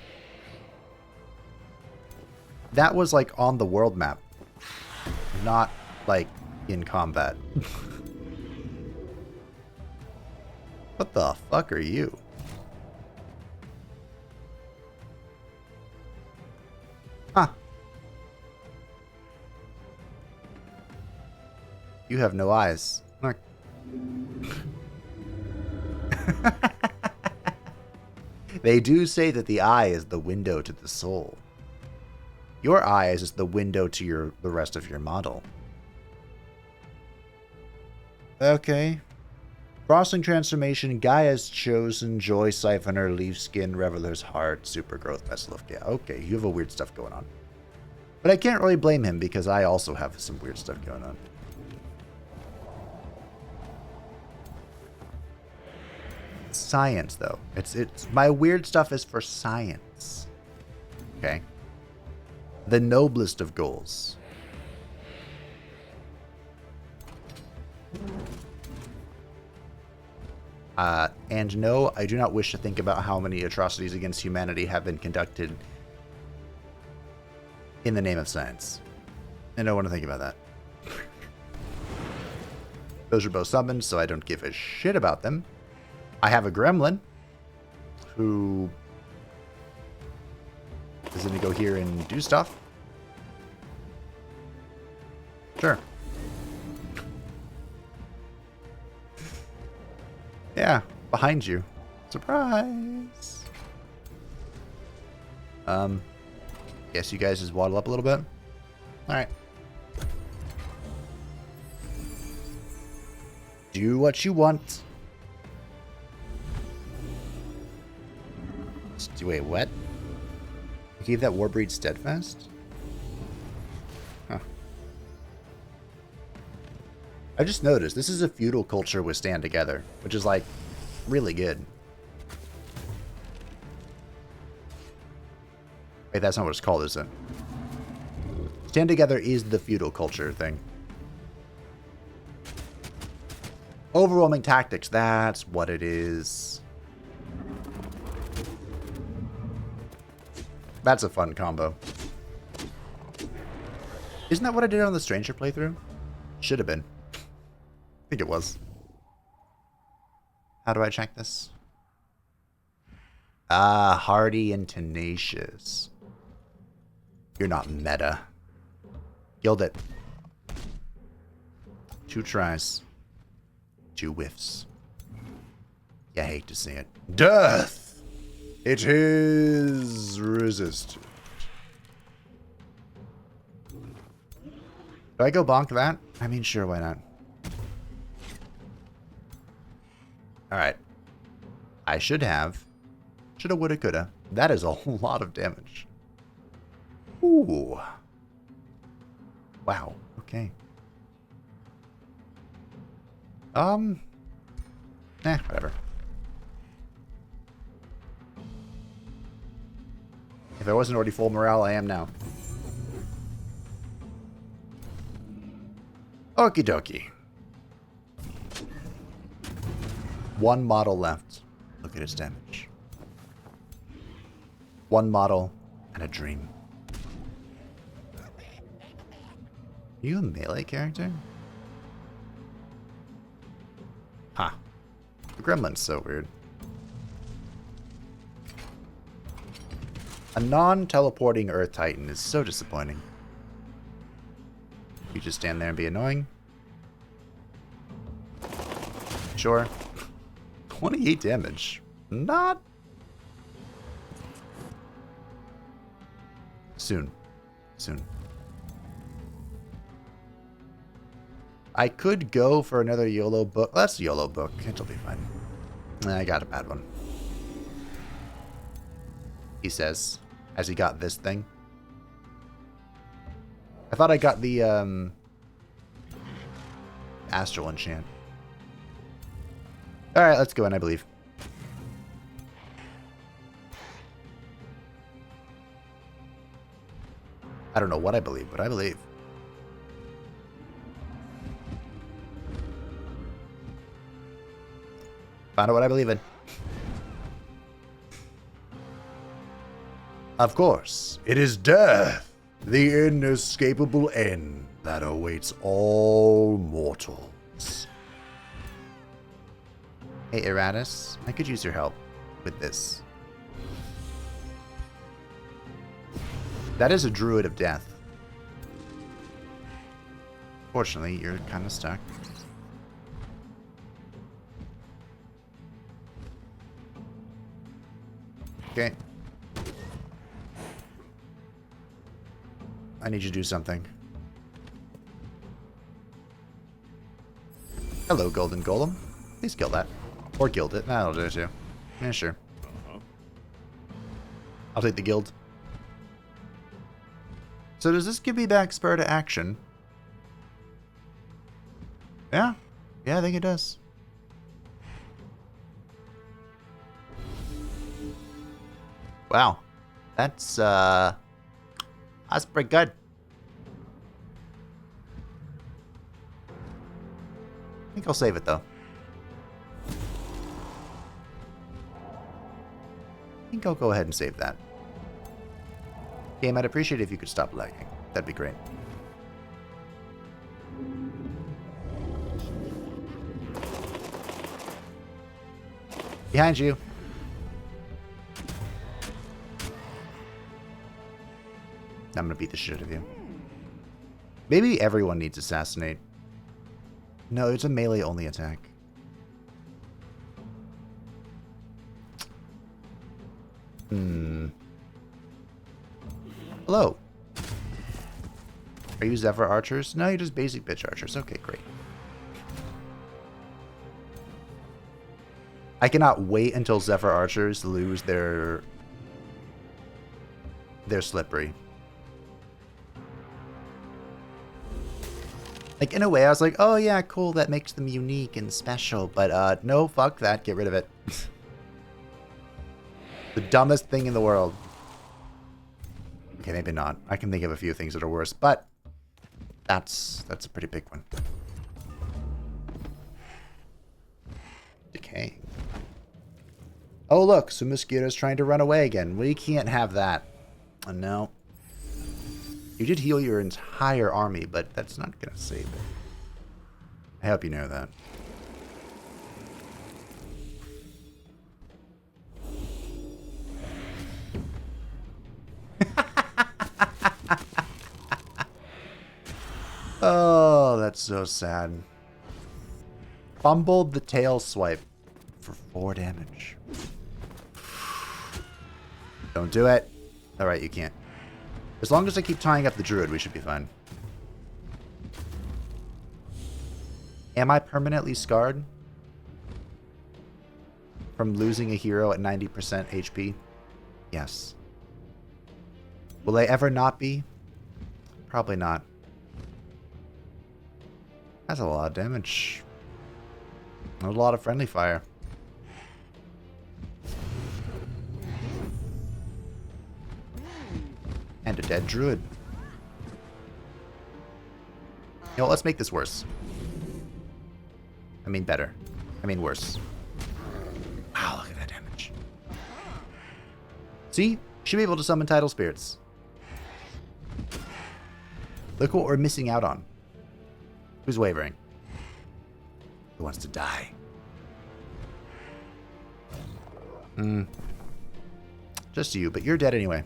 that was like on the world map, not like in combat. What the fuck are you? Huh. You have no eyes. Look. They do say that the eye is the window to the soul. Your eye is just the window to the rest of your model. Okay. Frosting Transformation, Gaia's Chosen, Joy Siphoner, Leaf Skin, Reveler's Heart, Super Growth, Vessel of Gaia. Okay, you have a weird stuff going on. But I can't really blame him because I also have some weird stuff going on. Science, though. It's my weird stuff is for science. Okay? The noblest of goals. And no, I do not wish to think about how many atrocities against humanity have been conducted in the name of science. I don't want to think about that. Those are both summoned, so I don't give a shit about them. I have a gremlin who is going to go here and do stuff. Sure. Yeah, behind you. Surprise! Guess you guys just waddle up a little bit. Alright. Do what you want. Wait, what? You gave that Warbreed steadfast? Huh. I just noticed this is a feudal culture with stand together, which is like really good. Wait, that's not what it's called, is it? Stand together is the feudal culture thing. Overwhelming tactics, that's what it is. That's a fun combo. Isn't that what I did on the Stranger playthrough? Should have been. I think it was. How do I check this? Ah, hardy and tenacious. You're not meta. Killed it. 2 tries. 2 whiffs. You hate to see it. Death! It is resisted. Do I go bonk that? I mean, sure, why not? Alright. I should have. Shoulda, woulda, coulda. That is a whole lot of damage. Ooh. Wow. Okay. Whatever. If I wasn't already full morale, I am now. Okie dokie. 1 model left. Look at its damage. 1 model and a dream. Are you a melee character? Huh. The gremlin's so weird. A non-teleporting Earth Titan is so disappointing. You just stand there and be annoying. Sure. 28 damage. Not... Soon. Soon. I could go for another YOLO book. That's a YOLO book. It'll be fine. I got a bad one. He says, as he got this thing. I thought I got the, Astral Enchant. Alright, let's go in, I believe. I don't know what I believe, but I believe. Found out what I believe in. Of course, it is death, the inescapable end that awaits all mortals. Hey, Eratus, I could use your help with this. That is a Druid of Death. Fortunately, you're kind of stuck. Okay. I need you to do something. Hello, Golden Golem. Please kill that. Or guild it. That'll do it too. Yeah, sure. I'll take the guild. So does this give me back spur to action? Yeah. Yeah, I think it does. Wow. That's pretty good. I think I'll save it though. I think I'll go ahead and save that. Game, I'd appreciate it if you could stop lagging. That'd be great. Behind you. I'm gonna beat the shit out of you. Maybe everyone needs Assassinate. No, it's a melee only attack. Hello. Are you Zephyr archers? No, you're just basic bitch archers. Okay, great. I cannot wait until Zephyr archers lose their slippery. Like, in a way, I was like, oh yeah, cool, that makes them unique and special. But, no, fuck that. Get rid of it. The dumbest thing in the world. Okay, maybe not. I can think of a few things that are worse, but that's a pretty big one. Decaying. Oh, look, Sumusquito's trying to run away again. We can't have that. Oh, no. You did heal your entire army, but that's not going to save it. I hope you know that. Oh, that's so sad. Fumbled the tail swipe for 4 damage. Don't do it. Alright, you can't. As long as I keep tying up the druid, we should be fine. Am I permanently scarred from losing a hero at 90% HP? Yes. Will I ever not be? Probably not. That's a lot of damage. A lot of friendly fire. And a dead druid. You know, let's make this worse. I mean better. I mean worse. Wow, look at that damage. See? Should be able to summon tidal spirits. Look what we're missing out on. Who's wavering? Who wants to die? Just you, but you're dead anyway.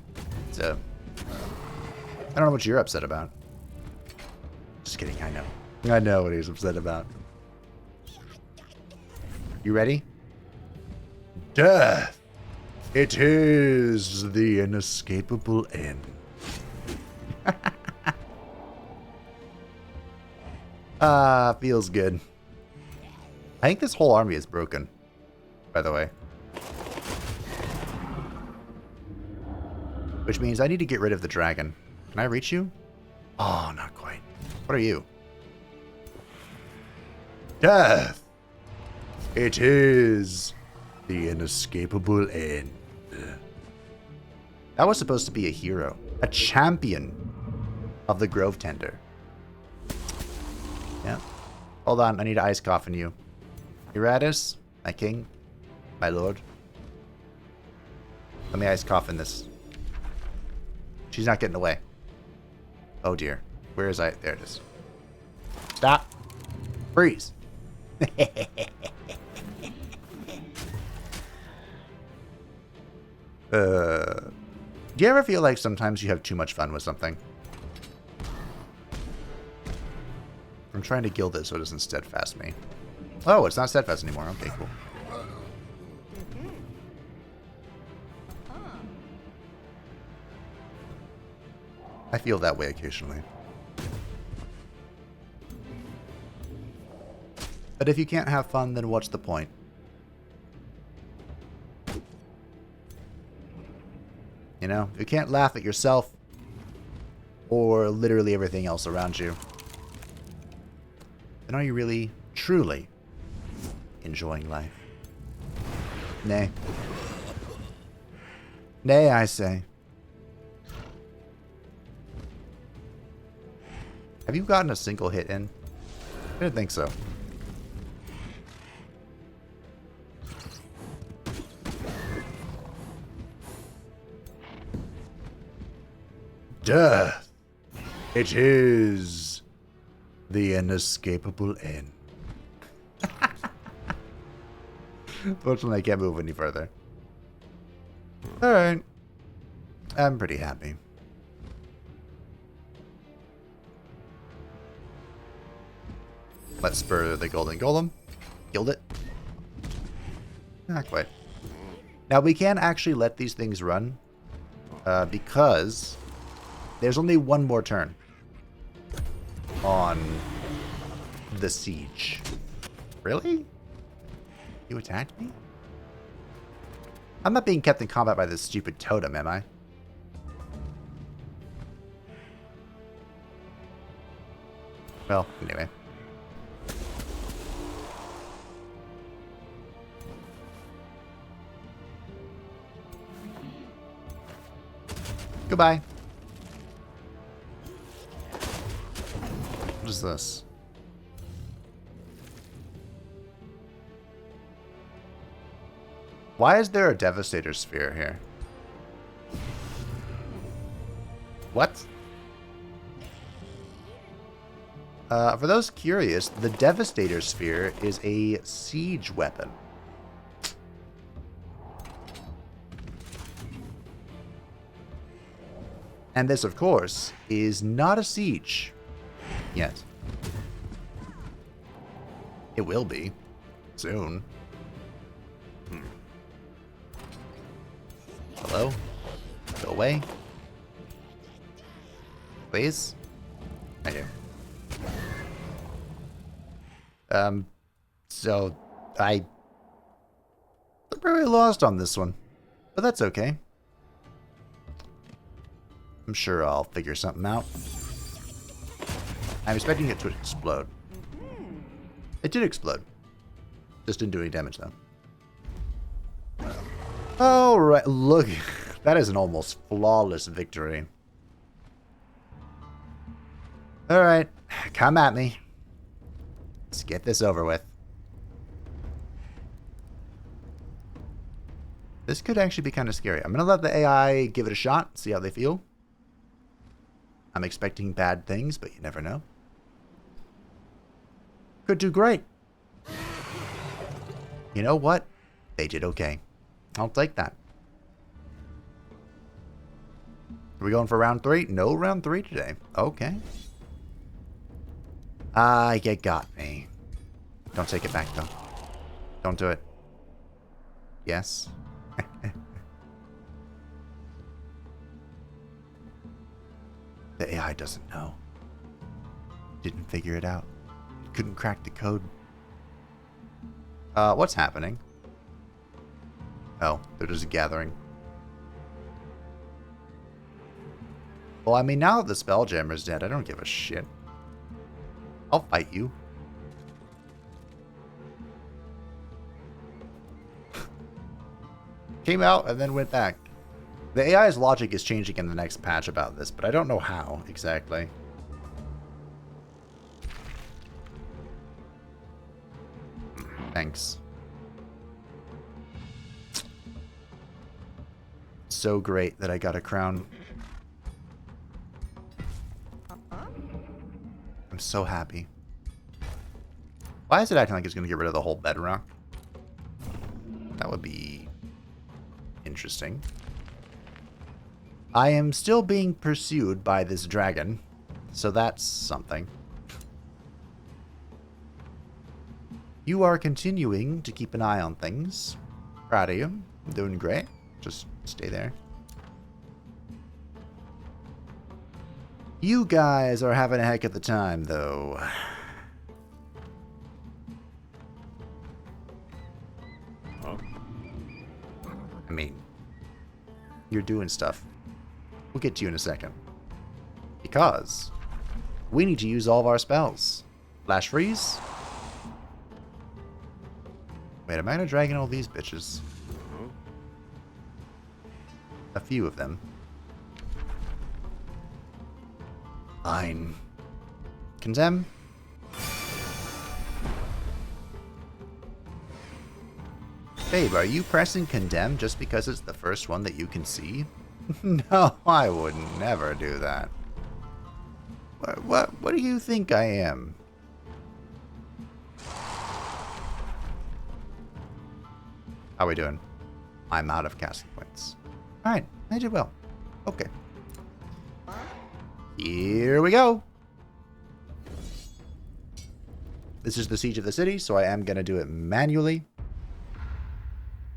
So, I don't know what you're upset about. Just kidding, I know. I know what he's upset about. You ready? Death! It is the inescapable end. Feels good. I think this whole army is broken, by the way. Which means I need to get rid of the dragon. Can I reach you? Oh, not quite. What are you? Death! It is the inescapable end. That was supposed to be a hero. A champion of the Grovetender. Yeah. Hold on, I need to ice coffin you. Eratus, my king, my lord. Let me ice coffin this. She's not getting away. Oh dear. Where is I? There it is. Stop. Freeze. Do you ever feel like sometimes you have too much fun with something? I'm trying to gild it so it doesn't steadfast me. Oh, it's not steadfast anymore. Okay, cool. I feel that way occasionally. But if you can't have fun, then what's the point? You know, you can't laugh at yourself or literally everything else around you. Then are you really, truly enjoying life? Nay. Nay, I say. Have you gotten a single hit in? I didn't think so. Death. It is the inescapable end. Fortunately, I can't move any further. Alright. I'm pretty happy. Let's spur the golden golem. Killed it. Not quite. Now, we can actually let these things run. Because there's only one more turn on the siege. Really? You attacked me? I'm not being kept in combat by this stupid totem, am I? Well, anyway. Goodbye. What is this? Why is there a Devastator Sphere here? What? For those curious, the Devastator Sphere is a siege weapon. And this, of course, is not a siege yet. It will be soon. Hello? Go away. Please? Thank you. So I'm really lost on this one. But that's okay. I'm sure I'll figure something out. I'm expecting it to explode. It did explode. Just didn't do any damage, though. Alright, look. That is an almost flawless victory. Alright, come at me. Let's get this over with. This could actually be kind of scary. I'm going to let the AI give it a shot, see how they feel. I'm expecting bad things, but you never know. Could do great. You know what? They did okay. I'll take that. Are we going for round 3? No round 3 today. Okay. You got me. Don't take it back, though. Don't do it. Yes. The AI doesn't know. Didn't figure it out. Couldn't crack the code. What's happening? Oh, they're just gathering. Well, I mean, now that the Spelljammer's dead, I don't give a shit. I'll fight you. Came out and then went back. The AI's logic is changing in the next patch about this, but I don't know how exactly. Thanks. So great that I got a crown. I'm so happy. Why is it acting like it's going to get rid of the whole bedrock? That would be interesting. I am still being pursued by this dragon, so that's something. You are continuing to keep an eye on things. Proud of you. Doing great. Just stay there. You guys are having a heck of the time, though. Huh? I mean, you're doing stuff. We'll get to you in a second. Because we need to use all of our spells. Flash freeze. Wait, am I gonna drag in all these bitches? A few of them. Fine. Condemn. Babe, are you pressing condemn just because it's the first one that you can see? No, I would never do that. What do you think I am? How are we doing? I'm out of casting points. Alright, I did well. Okay. Here we go. This is the Siege of the City, so I am going to do it manually.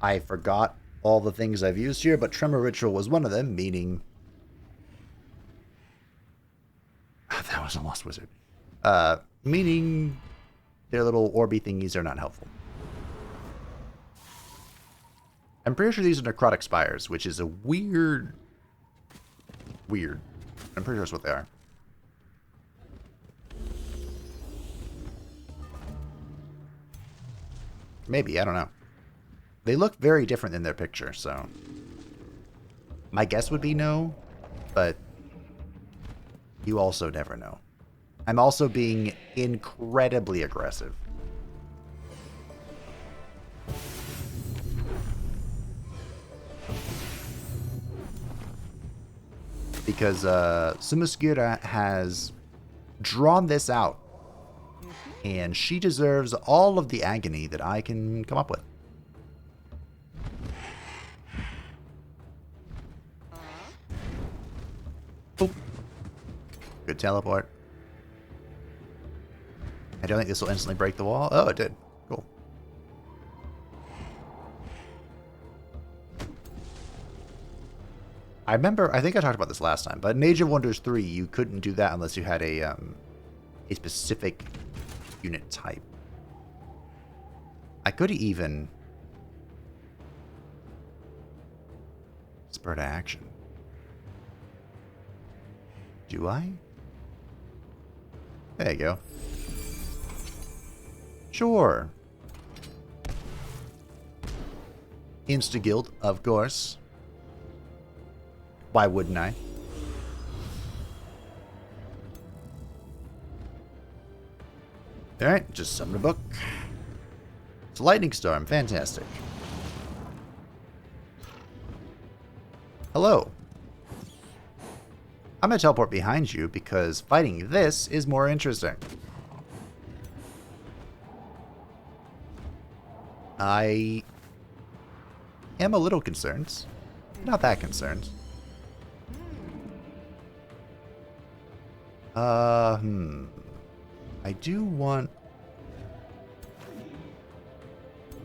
I forgot all the things I've used here, but Tremor Ritual was one of them, meaning... That was a Lost Wizard. Meaning their little orby thingies are not helpful. I'm pretty sure these are necrotic spires, which is a weird... I'm pretty sure that's what they are. Maybe, I don't know. They look very different in their picture, so... My guess would be no, but... You also never know. I'm also being incredibly aggressive. Because Sumaskira has drawn this out. And she deserves all of the agony that I can come up with. Boop. Good teleport. I don't think this will instantly break the wall. Oh, it did. Cool. I remember, I think I talked about this last time, but in Age of Wonders 3, you couldn't do that unless you had a specific unit type. I could even spur to action. Do I? There you go. Sure. Insta-guild, of course. Why wouldn't I? Alright, just summon a book. It's a lightning storm, fantastic. Hello. I'm gonna teleport behind you because fighting this is more interesting. I am a little concerned. Not that concerned. I do want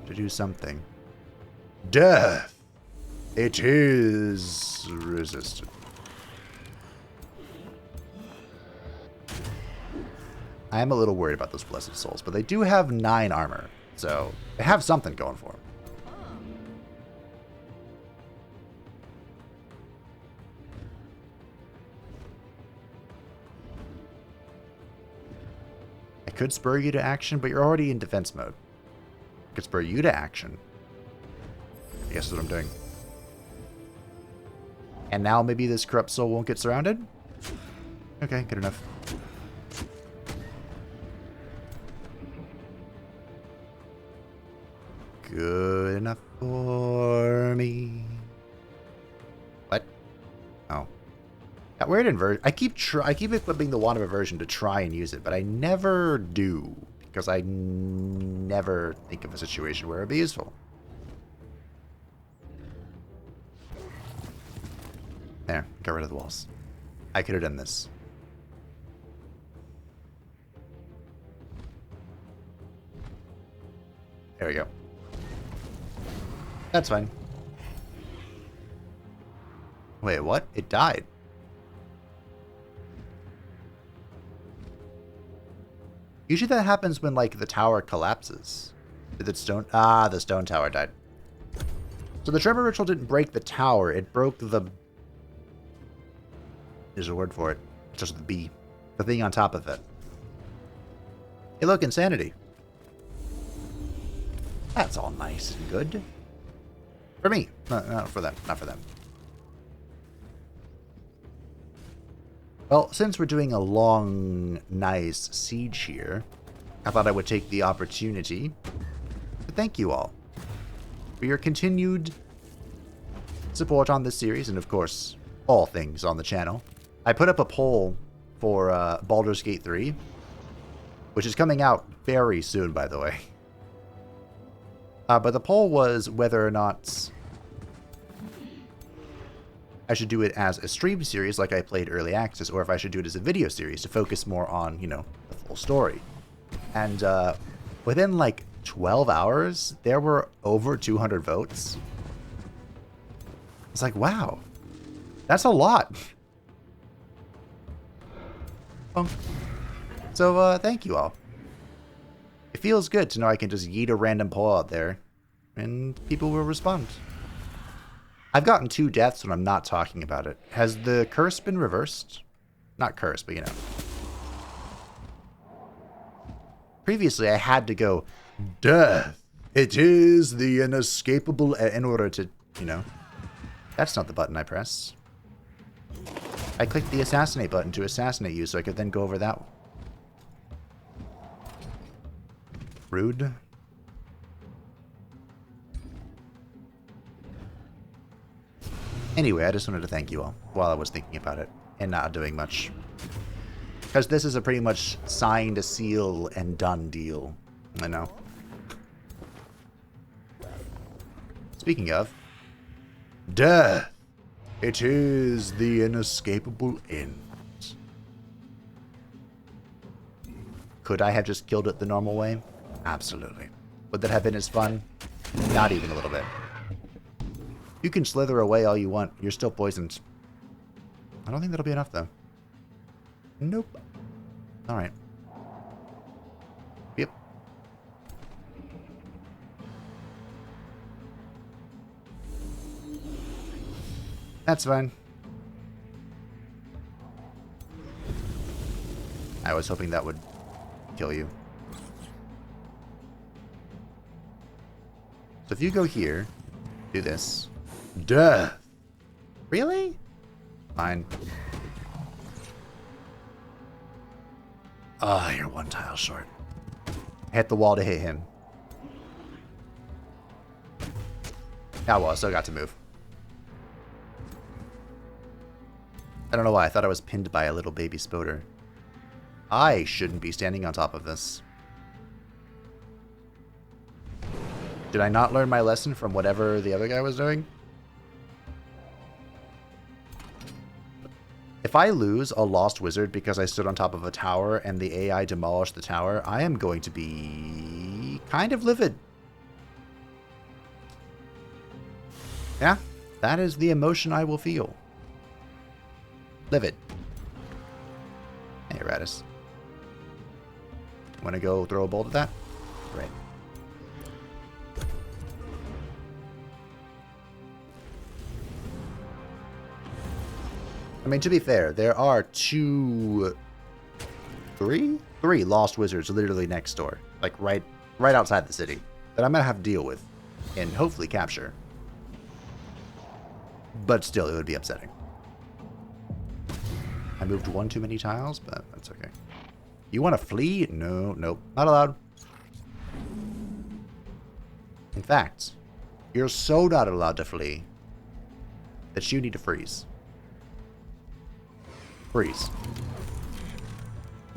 to do something. Death! It is resistant. I am a little worried about those Blessed Souls, but they do have 9 armor, so they have something going for them. I could spur you to action, but you're already in defense mode. I could spur you to action. I guess that's what I'm doing. And now maybe this corrupt soul won't get surrounded? Okay, good enough. Good enough for me. What? Oh. That weird inversion. I keep equipping the Wand of Aversion to try and use it, but I never do. Because I never think of a situation where it'd be useful. There, got rid of the walls. I could have done this. There we go. That's fine. Wait, what? It died. Usually that happens when, like, the tower collapses. Did the stone... Ah, the stone tower died. So the Tremor Ritual didn't break the tower. It broke the... There's a word for it. It's just the B. The thing on top of it. Hey, look, insanity. That's all nice and good. For me. Not for them. Not for them. Well, since we're doing a long, nice siege here, I thought I would take the opportunity to thank you all for your continued support on this series, and of course, all things on the channel. I put up a poll for Baldur's Gate 3, which is coming out very soon, by the way. But the poll was whether or not I should do it as a stream series like I played Early Access, or if I should do it as a video series to focus more on, you know, the full story. And within like 12 hours, there were over 200 votes. It's like, wow, that's a lot. So thank you all. It feels good to know I can just yeet a random poll out there and people will respond. I've gotten 2 deaths when I'm not talking about it. Has the curse been reversed? Not curse, but you know. Previously, I had to go, death. It is the inescapable, in order to, you know. That's not the button I pressed. I clicked the assassinate button to assassinate you so I could then go over that one. Rude. Anyway, I just wanted to thank you all while I was thinking about it and not doing much. Because this is a pretty much signed, a seal, and done deal. I know. Speaking of, death. It is the inescapable end. Could I have just killed it the normal way? Absolutely. Would that have been as fun? Not even a little bit. You can slither away all you want. You're still poisoned. I don't think that'll be enough, though. Nope. Alright. Yep. That's fine. I was hoping that would kill you. So if you go here, do this. Death! Really? Fine. Ah, you're 1 tile short. Hit the wall to hit him. Yeah, well, I still got to move. I don't know why. I thought I was pinned by a little baby spoder. I shouldn't be standing on top of this. Did I not learn my lesson from whatever the other guy was doing? If I lose a lost wizard because I stood on top of a tower and the AI demolished the tower, I am going to be kind of livid. Yeah, that is the emotion I will feel. Livid. Hey, Radis. Want to go throw a bolt at that? Right. I mean, to be fair, there are three lost wizards literally next door. Like, right outside the city. That I'm going to have to deal with. And hopefully capture. But still, it would be upsetting. I moved 1 too many tiles, but that's okay. You want to flee? No, nope. Not allowed. In fact, you're so not allowed to flee that you need to freeze. Freeze.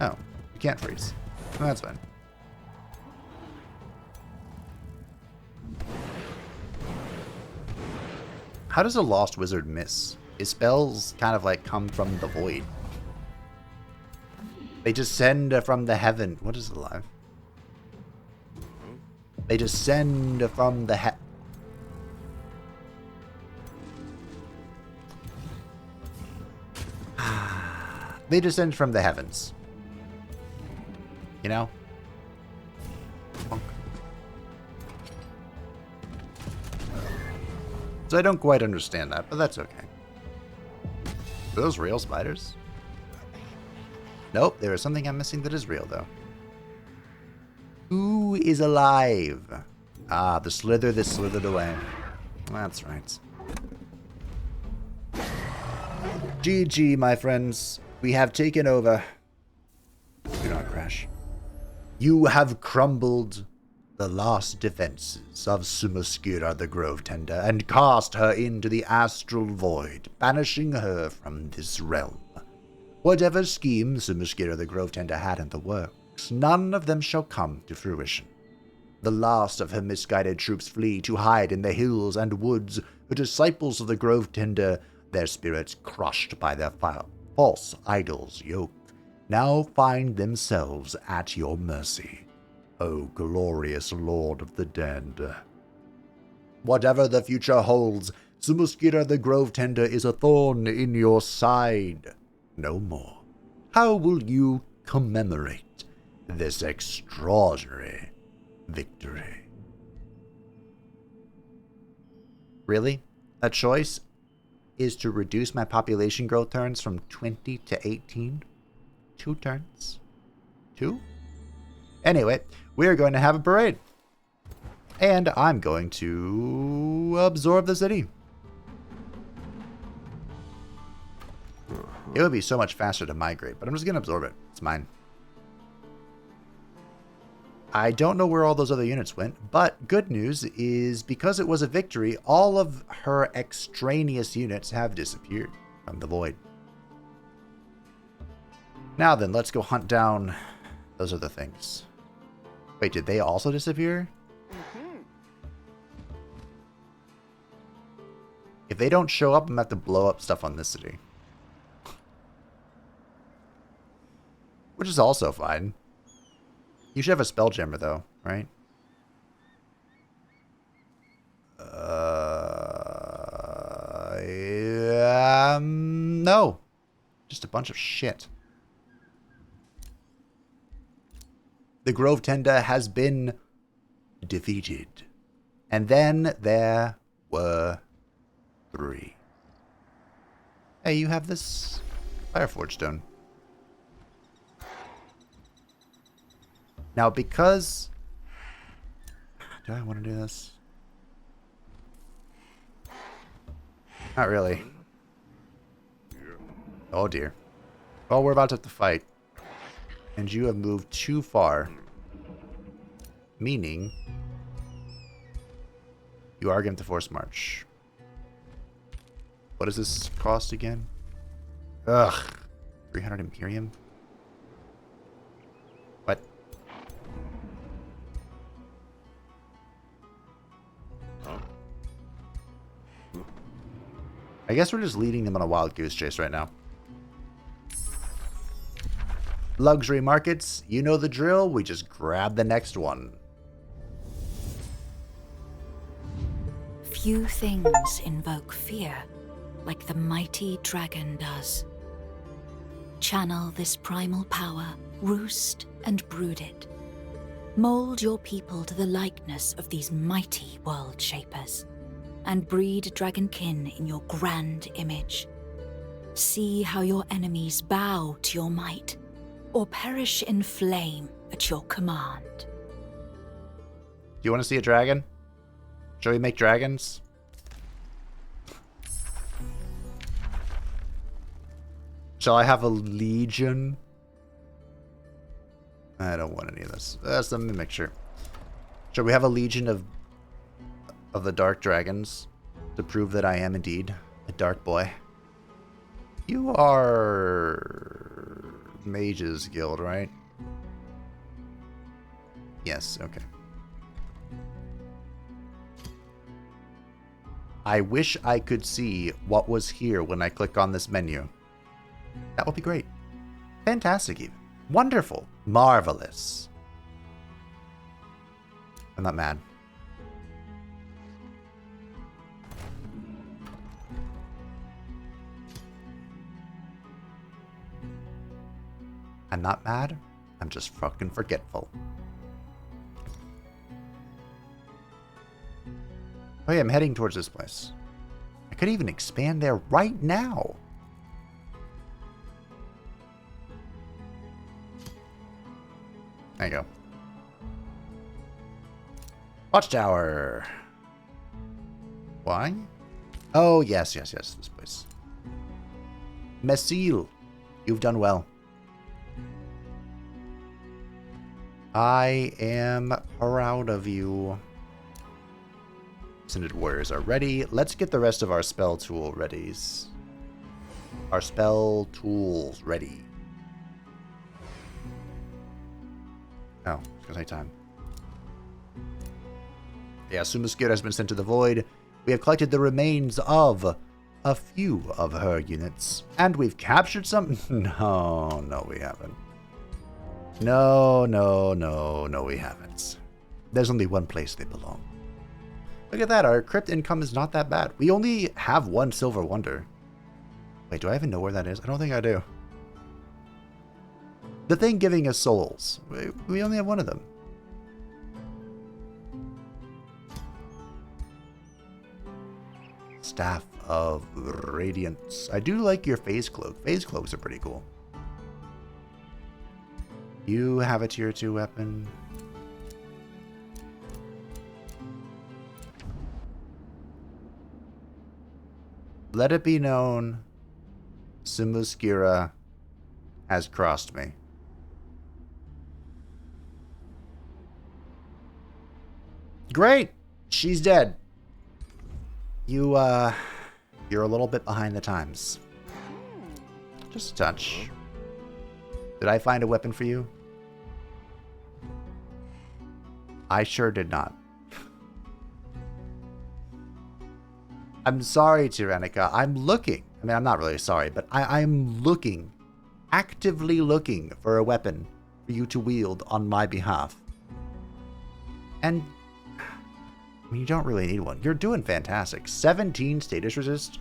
Oh, you can't freeze. Oh, that's fine. How does a lost wizard miss? His spells kind of like come from the void. They descend from the heaven. What is alive? They descend from the They descend from the heavens. You know? So I don't quite understand that, but that's okay. Are those real spiders? Nope, there is something I'm missing that is real, though. Who is alive? Ah, the slither that slithered away. That's right. GG, my friends. We have taken over. Do not crash. You have crumbled the last defenses of Sumaskira the Grovetender and cast her into the astral void, banishing her from this realm. Whatever scheme Sumaskira the Grovetender had in the works, none of them shall come to fruition. The last of her misguided troops flee to hide in the hills and woods. The disciples of the Grovetender, their spirits crushed by their false idols' yoke, now find themselves at your mercy, O glorious Lord of the Dead. Whatever the future holds, Sumuskira the Grovetender is a thorn in your side. No more. How will you commemorate this extraordinary victory? Really? A choice is to reduce my population growth turns from 20 to 18? 2 turns? 2? Anyway, we are going to have a parade. And I'm going to absorb the city. It would be so much faster to migrate, but I'm just going to absorb it. It's mine. I don't know where all those other units went, but good news is because it was a victory, all of her extraneous units have disappeared from the void. Now then, let's go hunt down those other things. Wait, did they also disappear? If they don't show up, I'm going to have to blow up stuff on this city. Which is also fine. You should have a Spelljammer, though, right? No. Just a bunch of shit. The Grovetender has been defeated. And then there were 3. Hey, you have this Fireforge stone. Now, because... Do I want to do this? Not really. Oh, dear. Well, we're about to have to fight. And you have moved too far. Meaning... you are going to force march. What does this cost again? Ugh. 300 Imperium? What? I guess we're just leading them on a wild goose chase right now. Luxury markets, you know the drill. We just grab the next one. Few things invoke fear like the mighty dragon does. Channel this primal power, roost and brood it. Mold your people to the likeness of these mighty world shapers, and breed dragonkin in your grand image. See how your enemies bow to your might, or perish in flame at your command. Do you want to see a dragon? Shall we make dragons? Shall I have a legion? I don't want any of this. Let me make sure. Shall we have a legion of the dark dragons to prove that I am indeed a dark boy? You are Mages Guild, right? Yes, okay. I wish I could see what was here when I click on this menu. That would be great. Fantastic even. Wonderful. Marvelous. I'm not mad. I'm not mad. I'm just fucking forgetful. Oh yeah, I'm heading towards this place. I could even expand there right now. There you go. Watchtower. Why? Oh, yes, this place. Messil, you've done well. I am proud of you. Ascended warriors are ready. Let's get the rest of our spell tool readies. Our spell tools ready. Oh, it's gonna take time. Yeah, Sumaskira has been sent to the void. We have collected the remains of a few of her units. And we've captured some? No, we haven't. No, we haven't. There's only one place they belong. Look at that, our crypt income is not that bad. We only have one silver wonder. Wait, do I even know where that is? I don't think I do. The thing giving us souls. We only have one of them. Staff of Radiance. I do like your phase cloak. Phase cloaks are pretty cool. You have a tier 2 weapon. Let it be known, Sumaskira has crossed me. Great! She's dead. You're a little bit behind the times. Just a touch. Did I find a weapon for you? I sure did not. I'm sorry, Tyrannica. I'm looking. I mean, I'm not really sorry, but I'm looking, actively looking for a weapon for you to wield on my behalf. And I mean, you don't really need one. You're doing fantastic. 17 status resist.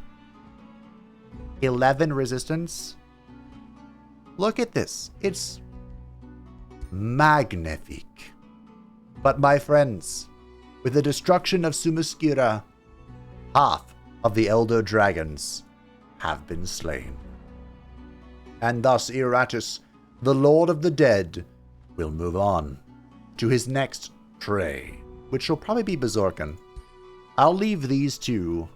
11 resistance. Look at this. It's magnifique. But my friends, with the destruction of Sumaskira, half of the Elder Dragons have been slain. And thus Iratus, the Lord of the Dead, will move on to his next prey, which will probably be Berserken. I'll leave these two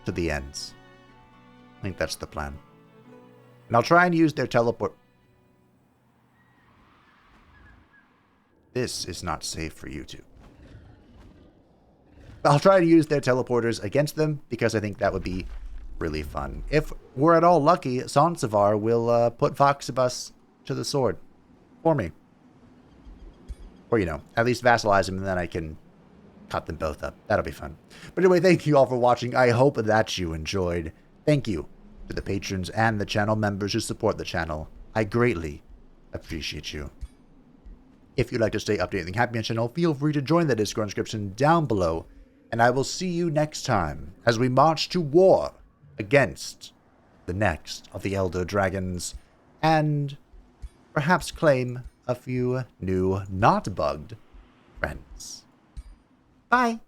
to the ends. I think that's the plan. And I'll try and use their teleport. This is not safe for you two. I'll try to use their teleporters against them because I think that would be really fun. If we're at all lucky, Sansavar will put Voxibus to the sword for me. Or, you know, at least vassalize him and then I can cut them both up. That'll be fun. But anyway, thank you all for watching. I hope that you enjoyed. Thank you to the patrons and the channel members who support the channel. I greatly appreciate you. If you'd like to stay updated and happy on the channel, feel free to join the Discord description down below. And I will see you next time as we march to war against the next of the Elder Dragons and perhaps claim a few new not bugged friends. Bye.